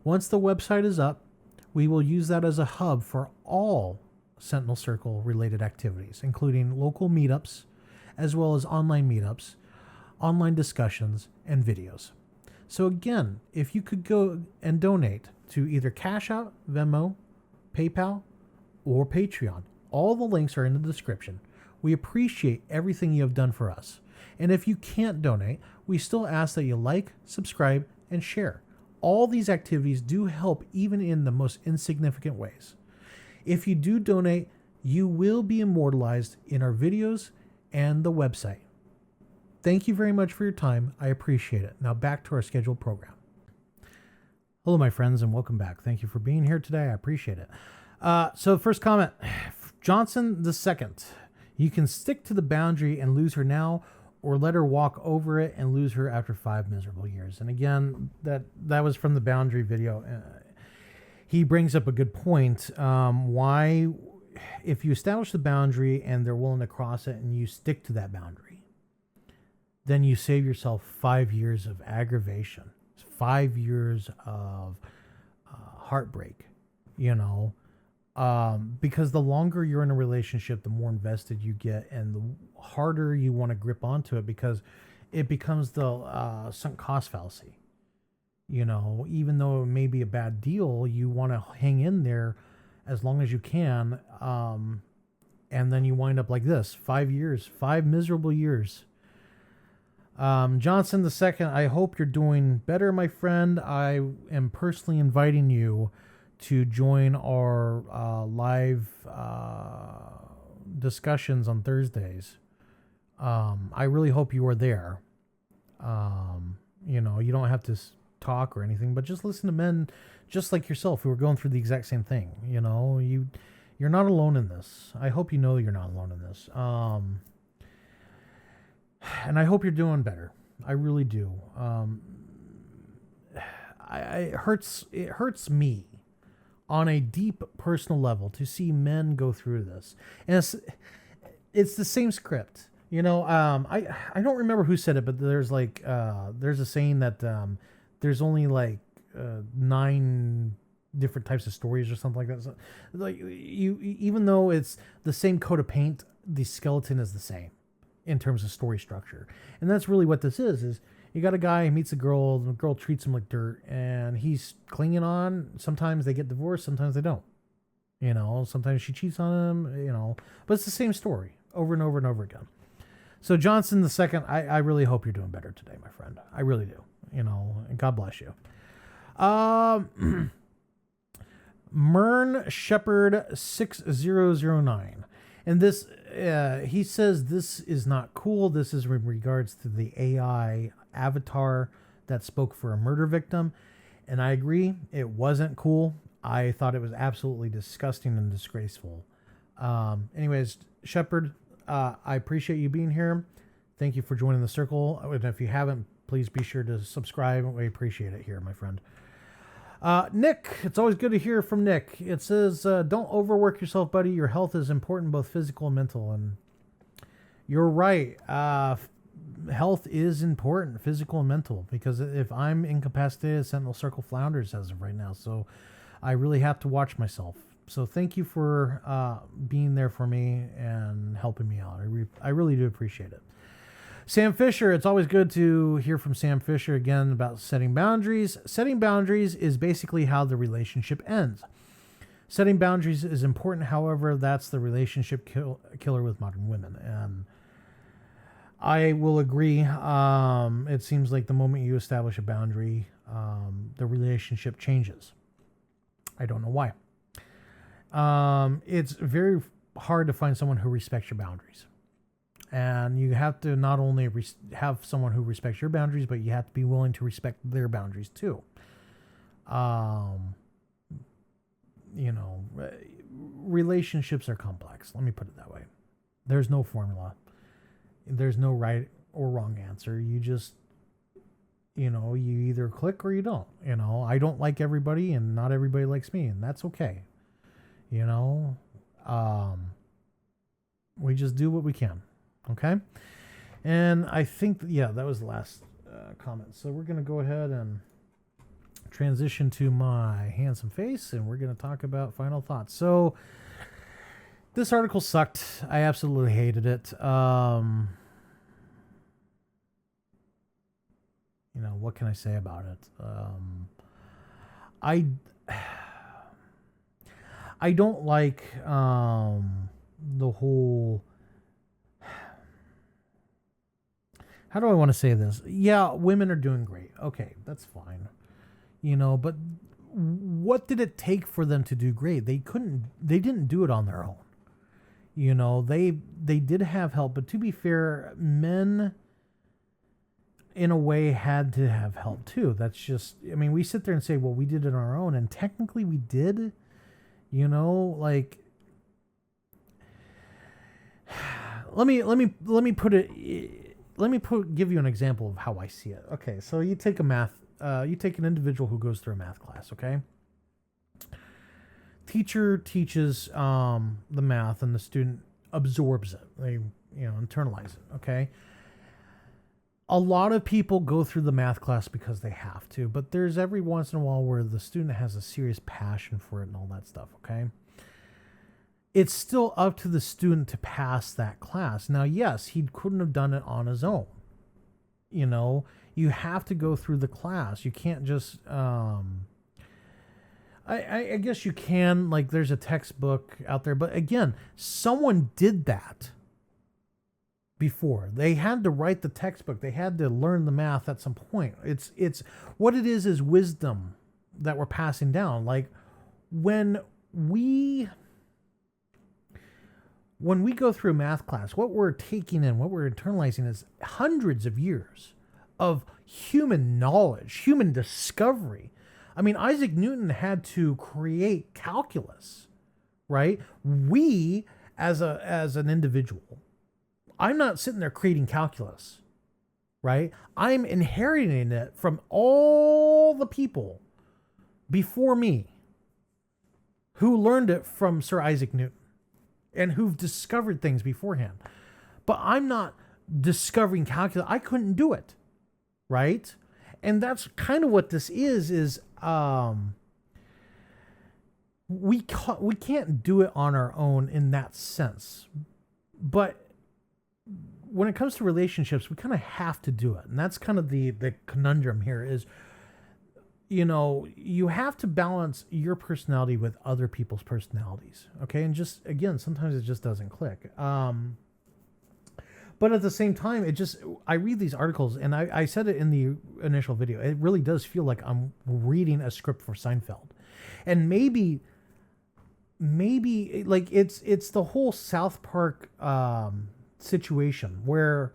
Speaker 1: Once the website is up, we will use that as a hub for all Sentinel Circle related activities, including local meetups, as well as online meetups, online discussions, and videos. So again, if you could go and donate to either Cash App, Venmo, PayPal, or Patreon, all the links are in the description. We appreciate everything you have done for us. And if you can't donate, we still ask that you like, subscribe, and share. All these activities do help even in the most insignificant ways. If you do donate, you will be immortalized in our videos and the website. Thank you very much for your time. I appreciate it. Now back to our scheduled program. Hello, my friends, and welcome back. Thank you for being here today. I appreciate it. So first comment, Johnson II. You can stick to the boundary and lose her now, or let her walk over it and lose her after 5 miserable years. And again, that was from the boundary video. He brings up a good point. Why, if you establish the boundary and they're willing to cross it and you stick to that boundary, then you save yourself 5 years of aggravation, 5 years of heartbreak, you know, because the longer you're in a relationship, the more invested you get, and the harder you want to grip onto it, because it becomes the sunk cost fallacy. You know, even though it may be a bad deal, you want to hang in there as long as you can, and then you wind up like this: 5 years, 5 miserable years. Johnson II, I hope you're doing better, my friend. I am personally inviting you to join our live discussions on Thursdays. I really hope you are there. You know, you don't have to talk or anything, but just listen to men just like yourself who are going through the exact same thing. You know, you're not alone in this. I hope you know you're not alone in this. And I hope you're doing better. I really do. It hurts me on a deep personal level to see men go through this. And it's the same script. You know, I don't remember who said it, but there's like there's a saying that there's only like 9 different types of stories or something like that. So, like, even though it's the same coat of paint, the skeleton is the same in terms of story structure. And that's really what this is you got a guy who meets a girl, the girl treats him like dirt, and he's clinging on. Sometimes they get divorced, sometimes they don't. You know, sometimes she cheats on him, you know, but it's the same story over and over and over again. So Johnson II, I really hope you're doing better today, my friend. I really do. You know, and God bless you. Mern Shepherd 6009. And this, he says this is not cool. This is in regards to the AI avatar that spoke for a murder victim. And I agree, it wasn't cool. I thought it was absolutely disgusting and disgraceful. Anyways, Shepherd, I appreciate you being here. Thank you for joining the circle. And if you haven't, please be sure to subscribe. We appreciate it here, my friend. Nick, it's always good to hear from Nick. It says, don't overwork yourself, buddy. Your health is important, both physical and mental. And you're right. Health is important, physical and mental, because if I'm incapacitated, Sentinel Circle flounders as of right now. So I really have to watch myself. So thank you for being there for me and helping me out. I really do appreciate it. Sam Fisher, it's always good to hear from Sam Fisher again about setting boundaries. Setting boundaries is basically how the relationship ends. Setting boundaries is important, however, that's the relationship killer with modern women. And I will agree. It seems like the moment you establish a boundary, the relationship changes. I don't know why. It's very hard to find someone who respects your boundaries. And you have to not only have someone who respects your boundaries, but you have to be willing to respect their boundaries too. You know, relationships are complex. Let me put it that way. There's no formula. There's no right or wrong answer. You just, you know, you either click or you don't. You know, I don't like everybody and not everybody likes me, and that's okay. You know, we just do what we can. Okay. And I think, that was the last comment. So we're going to go ahead and transition to my handsome face, and we're going to talk about final thoughts. So this article sucked. I absolutely hated it. You know, what can I say about it? I don't like the whole... How do I want to say this? Yeah, women are doing great. Okay, that's fine. You know, but what did it take for them to do great? They didn't do it on their own. You know, they did have help, but to be fair, men in a way had to have help too. That's just, I mean, we sit there and say, well, we did it on our own, and technically we did. You know, like, let me put it. Give you an example of how I see it. Okay, so you take an individual who goes through a math class, okay? Teacher teaches the math and the student absorbs it. They, internalize it, okay? A lot of people go through the math class because they have to, but there's every once in a while where the student has a serious passion for it and all that stuff, okay? It's still up to the student to pass that class. Now, yes, he couldn't have done it on his own. You know, you have to go through the class. You can't just, I guess you can, like, there's a textbook out there, but again, someone did that before. They had to write the textbook. They had to learn the math at some point. It's what it is wisdom that we're passing down. Like when we go through a math class, what we're taking in, what we're internalizing is hundreds of years of human knowledge, human discovery. I mean, Isaac Newton had to create calculus, right? We, as an individual, I'm not sitting there creating calculus, right? I'm inheriting it from all the people before me who learned it from Sir Isaac Newton and who've discovered things beforehand. But I'm not discovering calculus. I couldn't do it, right? And that's kind of what this is we can't do it on our own in that sense. But when it comes to relationships, we kind of have to do it. And that's kind of the conundrum here is, you know, you have to balance your personality with other people's personalities. Okay. And just, again, sometimes it just doesn't click. But at the same time, I read these articles and I said it in the initial video. It really does feel like I'm reading a script for Seinfeld. And maybe like it's the whole South Park, situation where,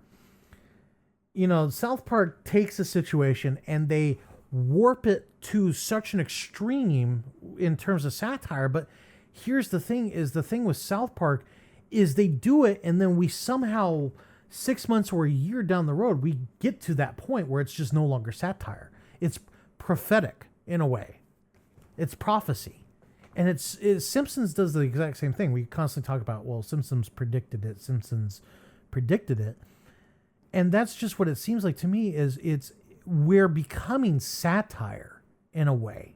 Speaker 1: you know, South Park takes a situation and they warp it to such an extreme in terms of satire. But here's the thing with South Park is they do it and then we somehow 6 months or a year down the road, we get to that point where it's just no longer satire. It's prophetic in a way. It's prophecy. And Simpsons does the exact same thing. We constantly talk about, well, Simpsons predicted it. And that's just what it seems like to me is we're becoming satire in a way.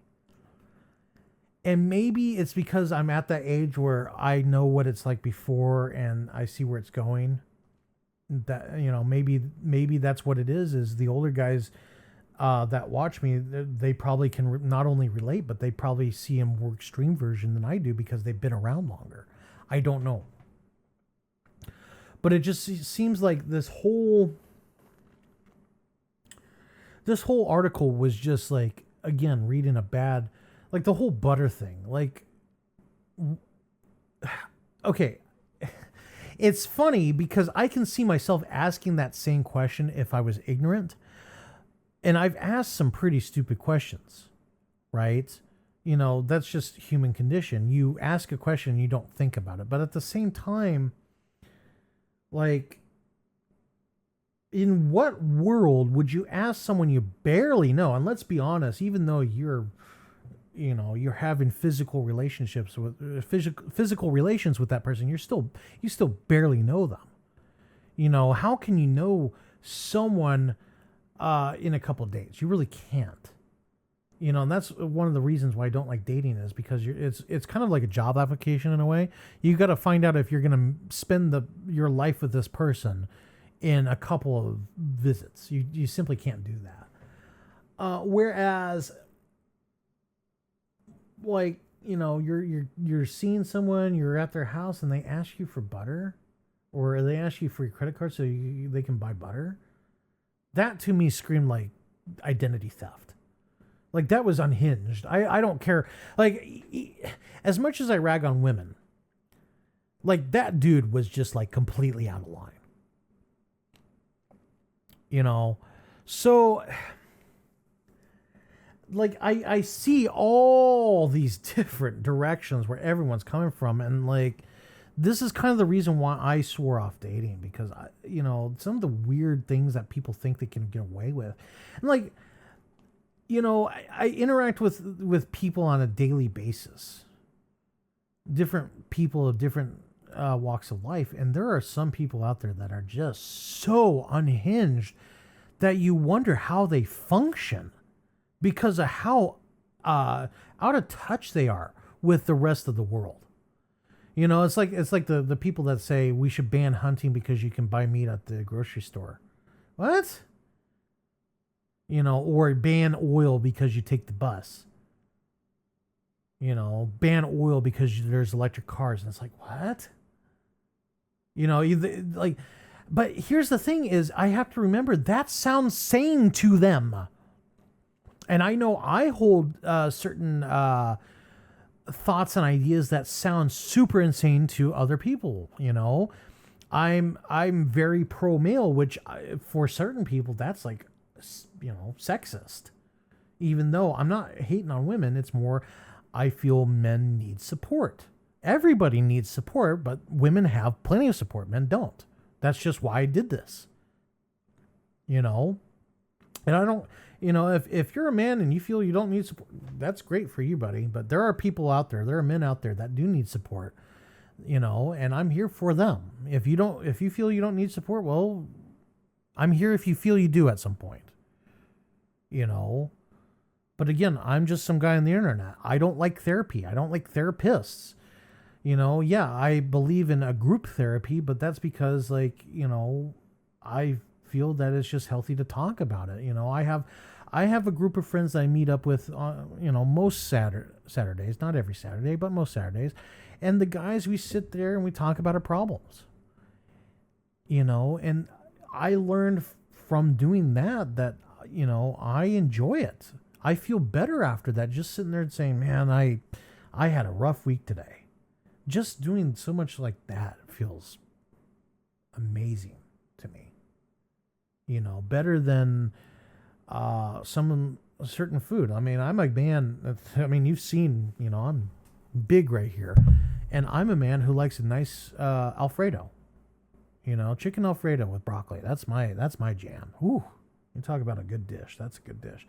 Speaker 1: And maybe it's because I'm at that age where I know what it's like before and I see where it's going. That, you know, maybe that's what it is the older guys that watch me, they probably can not only relate, but they probably see a more extreme version than I do because they've been around longer. I don't know. But it just seems like this whole article was just like, again, reading a bad, like the whole butter thing. Like, okay, it's funny because I can see myself asking that same question if I was ignorant. And I've asked some pretty stupid questions, right? You know, that's just human condition. You ask a question and you don't think about it. But at the same time, like, in what world would you ask someone you barely know? And let's be honest, even though you're having physical relationships with physical relations with that person, you still barely know them. You know, how can you know someone in a couple of days? You really can't. You know, and that's one of the reasons why I don't like dating is because it's kind of like a job application in a way. You got to find out if you're going to spend your life with this person in a couple of visits. You simply can't do that. Whereas, like, you know, you're seeing someone, you're at their house, and they ask you for butter, or they ask you for your credit card so they can buy butter. That to me screamed like identity theft. Like, that was unhinged. I don't care. Like, as much as I rag on women, like, that dude was just like completely out of line. You know? So, like, I see all these different directions where everyone's coming from. And, like, this is kind of the reason why I swore off dating. Because, some of the weird things that people think they can get away with. And, like, you know, I interact with people on a daily basis. Different people of different walks of life. And there are some people out there that are just so unhinged that you wonder how they function because of how out of touch they are with the rest of the world. You know, it's like the people that say we should ban hunting because you can buy meat at the grocery store. What? You know, or ban oil because you take the bus. You know, ban oil because there's electric cars. And it's like, what? You know, like, but here's the thing is I have to remember that sounds sane to them. And I know I hold certain thoughts and ideas that sound super insane to other people. You know, I'm very pro male, which for certain people that's like, you know, sexist. Even though I'm not hating on women, it's more I feel men need support. Everybody needs support, but women have plenty of support. Men don't. That's just why I did this. You know, and I don't. You know, if you're a man and you feel you don't need support, that's great for you, buddy. But there are people out there, there are men out there that do need support, you know, and I'm here for them. If you feel you don't need support, well, I'm here if you feel you do at some point, you know. But again, I'm just some guy on the internet. I don't like therapy. I don't like therapists. You know, yeah, I believe in a group therapy, but that's because, like, you know, I feel that it's just healthy to talk about it. You know, I have a group of friends that I meet up with, you know, most Saturdays, not every Saturday, but most Saturdays. And the guys, we sit there and we talk about our problems, you know, and I learned from doing that, you know, I enjoy it. I feel better after that, just sitting there and saying, man, I had a rough week today. Just doing so much like that feels amazing to me. You know, better than certain food. I mean, I'm a man. I mean, you've seen, you know, I'm big right here, and I'm a man who likes a nice Alfredo. You know, chicken Alfredo with broccoli. That's my jam. Ooh, you talk about a good dish. That's a good dish.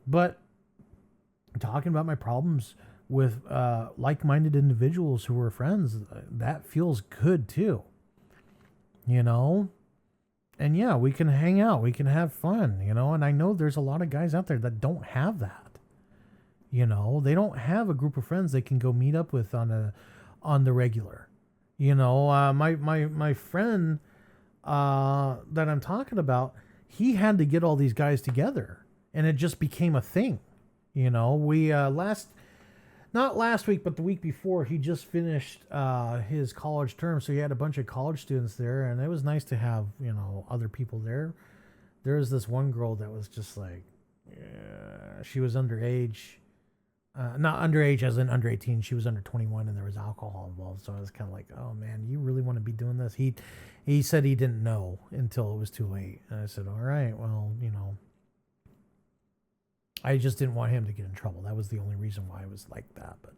Speaker 1: But talking about my problems with like-minded individuals who are friends, that feels good too. You know? And yeah, we can hang out, we can have fun, you know, and I know there's a lot of guys out there that don't have that. You know, they don't have a group of friends they can go meet up with on the regular. You know, my friend that I'm talking about, he had to get all these guys together, and it just became a thing. You know, we not last week, but the week before, he just finished his college term. So he had a bunch of college students there, and it was nice to have, you know, other people there. There was this one girl that was just like, she was underage. Not underage as in under 18. She was under 21, and there was alcohol involved. So I was kind of like, oh, man, you really want to be doing this? He said he didn't know until it was too late. And I said, all right, well, you know. I just didn't want him to get in trouble. That was the only reason why I was like that. But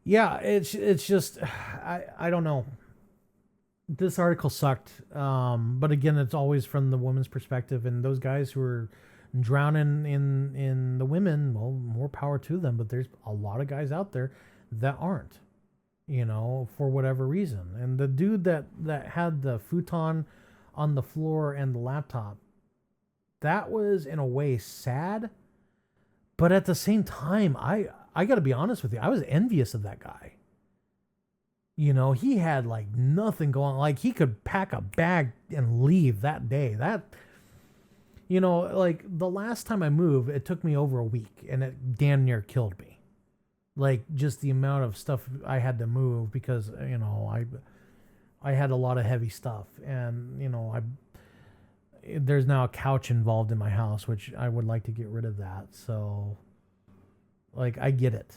Speaker 1: yeah, it's just I don't know. This article sucked. But again, it's always from the woman's perspective, and those guys who are drowning in the women, well, more power to them. But there's a lot of guys out there that aren't, you know, for whatever reason. And the dude that had the futon on the floor and the laptop, that was in a way sad, but at the same time, I got to be honest with you, I was envious of that guy. You know, he had like nothing going on. Like he could pack a bag and leave that day. That, you know, like the last time I moved, it took me over a week and it damn near killed me. Like just the amount of stuff I had to move because, you know, I had a lot of heavy stuff, and, you know, there's now a couch involved in my house, which I would like to get rid of that. So, like, I get it.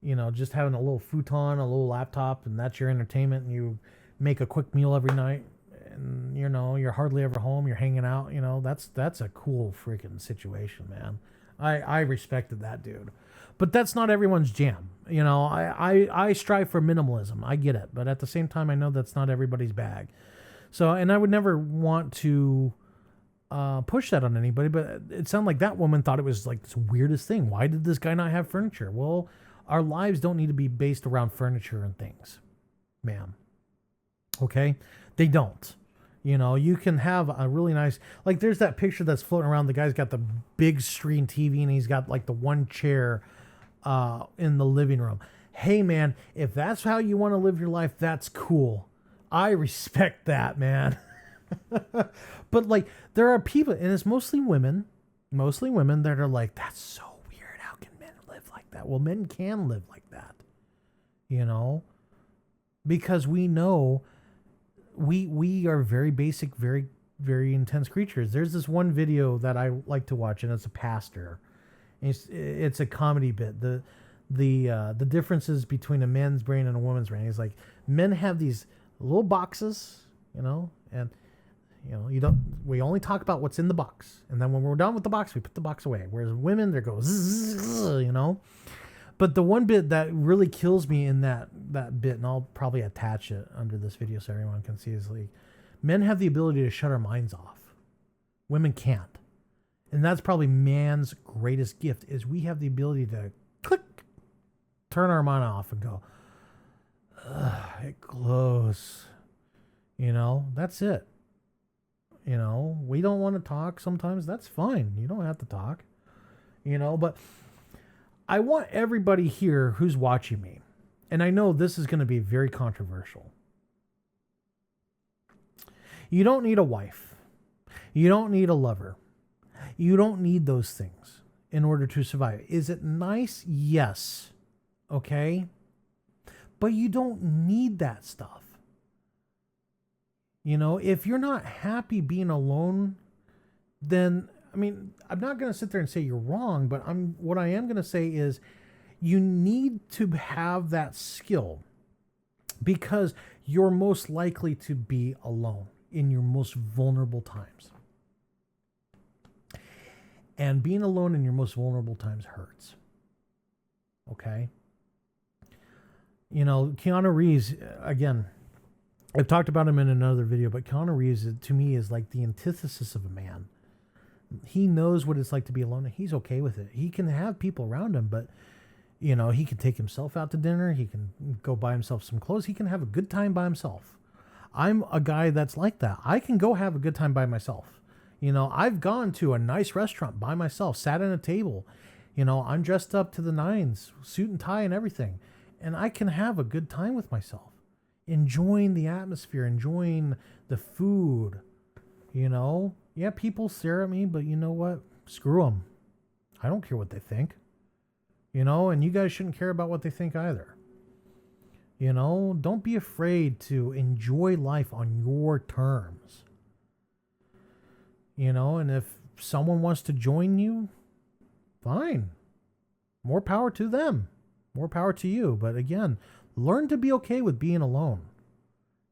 Speaker 1: You know, just having a little futon, a little laptop, and that's your entertainment, and you make a quick meal every night, and, you know, you're hardly ever home, you're hanging out, you know, that's a cool freaking situation, man. I respected that dude. But that's not everyone's jam. You know, I strive for minimalism. I get it. But at the same time, I know that's not everybody's bag. So, and I would never want to push that on anybody, but it sounded like that woman thought it was like this weirdest thing. Why did this guy not have furniture? Well, our lives don't need to be based around furniture and things, ma'am. Okay? They don't. You know, you can have a really nice, like there's that picture that's floating around. The guy's got the big screen TV and he's got like the one chair in the living room. Hey man, if that's how you want to live your life, that's cool. I respect that, man. But like there are people, and it's mostly women that are like, that's so weird. How can men live like that? Well, men can live like that, you know, because we know we are very basic, very, very intense creatures. There's this one video that I like to watch, and it's a pastor. It's a comedy bit. The differences between a man's brain and a woman's brain. He's like, men have these little boxes, you know, and you know, we only talk about what's in the box. And then when we're done with the box, we put the box away. Whereas women, there goes, you know. But the one bit that really kills me in that bit, and I'll probably attach it under this video so everyone can see, is like, men have the ability to shut our minds off. Women can't. And that's probably man's greatest gift, is we have the ability to click, turn our mind off and go, it glows. You know, that's it. You know, we don't want to talk sometimes. That's fine. You don't have to talk. You know, but I want everybody here who's watching me, and I know this is going to be very controversial. You don't need a wife. You don't need a lover. You don't need those things in order to survive. Is it nice? Yes. Okay. But you don't need that stuff. You know, if you're not happy being alone, then, I mean, I'm not going to sit there and say you're wrong, but what I am going to say is you need to have that skill, because you're most likely to be alone in your most vulnerable times. And being alone in your most vulnerable times hurts. Okay? You know, Keanu Reeves, again, I've talked about him in another video, but Keanu Reeves, to me, is like the antithesis of a man. He knows what it's like to be alone, and he's okay with it. He can have people around him, but, you know, he can take himself out to dinner. He can go buy himself some clothes. He can have a good time by himself. I'm a guy that's like that. I can go have a good time by myself. You know, I've gone to a nice restaurant by myself, sat at a table. You know, I'm dressed up to the nines, suit and tie and everything. And I can have a good time with myself. Enjoying the atmosphere, enjoying the food, you know. Yeah, people stare at me, but you know what? Screw them. I don't care what they think. You know, and you guys shouldn't care about what they think either. You know, don't be afraid to enjoy life on your terms. You know, and if someone wants to join you, fine. More power to them. More power to you. But again, learn to be okay with being alone.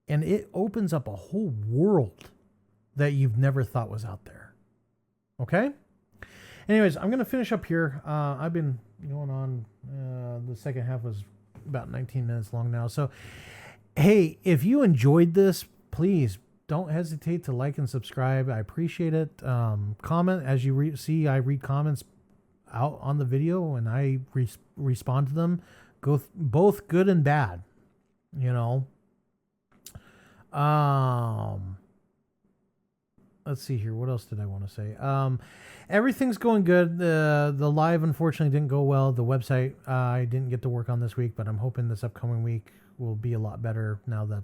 Speaker 1: And it opens up a whole world that you've never thought was out there. Okay? Anyways, I'm going to finish up here. I've been going on. The second half was about 19 minutes long now. So, hey, if you enjoyed this, please don't hesitate to like and subscribe. I appreciate it. Comment. As you see, I read comments out on the video, and I respond to them. Both good and bad, you know. Let's see here. What else did I want to say? Everything's going good. The live unfortunately didn't go well. The website I didn't get to work on this week, but I'm hoping this upcoming week will be a lot better now that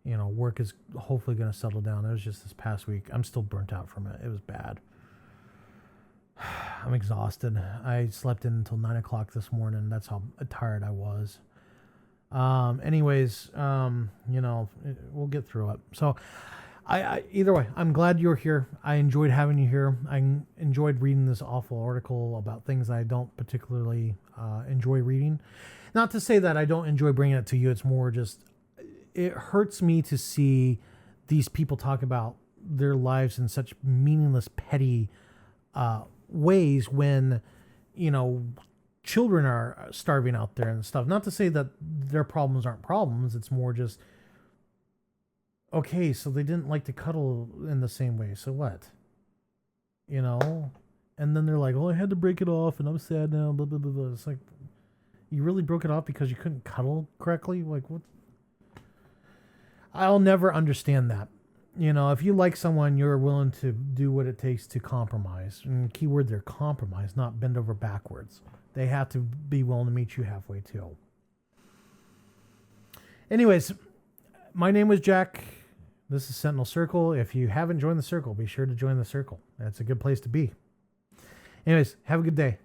Speaker 1: you know, work is hopefully going to settle down. It was just this past week. I'm still burnt out from it. It was bad. I'm exhausted. I slept in until 9 o'clock this morning. That's how tired I was. Anyways, you know, we'll get through it. So I either way, I'm glad you're here. I enjoyed having you here. I enjoyed reading this awful article about things I don't particularly enjoy reading. Not to say that I don't enjoy bringing it to you. It's more just, it hurts me to see these people talk about their lives in such meaningless, petty ways when, you know, children are starving out there and stuff. Not to say that their problems aren't problems. It's more just, okay, so they didn't like to cuddle in the same way. So what? You know? And then they're like, oh, I had to break it off and I'm sad now, blah, blah, blah, blah. It's like, you really broke it off because you couldn't cuddle correctly? Like, what? I'll never understand that. You know, if you like someone, you're willing to do what it takes to compromise. And keyword there, compromise, not bend over backwards. They have to be willing to meet you halfway too. Anyways, my name was Jack. This is Sentinel Circle. If you haven't joined the circle, be sure to join the circle. That's a good place to be. Anyways, have a good day.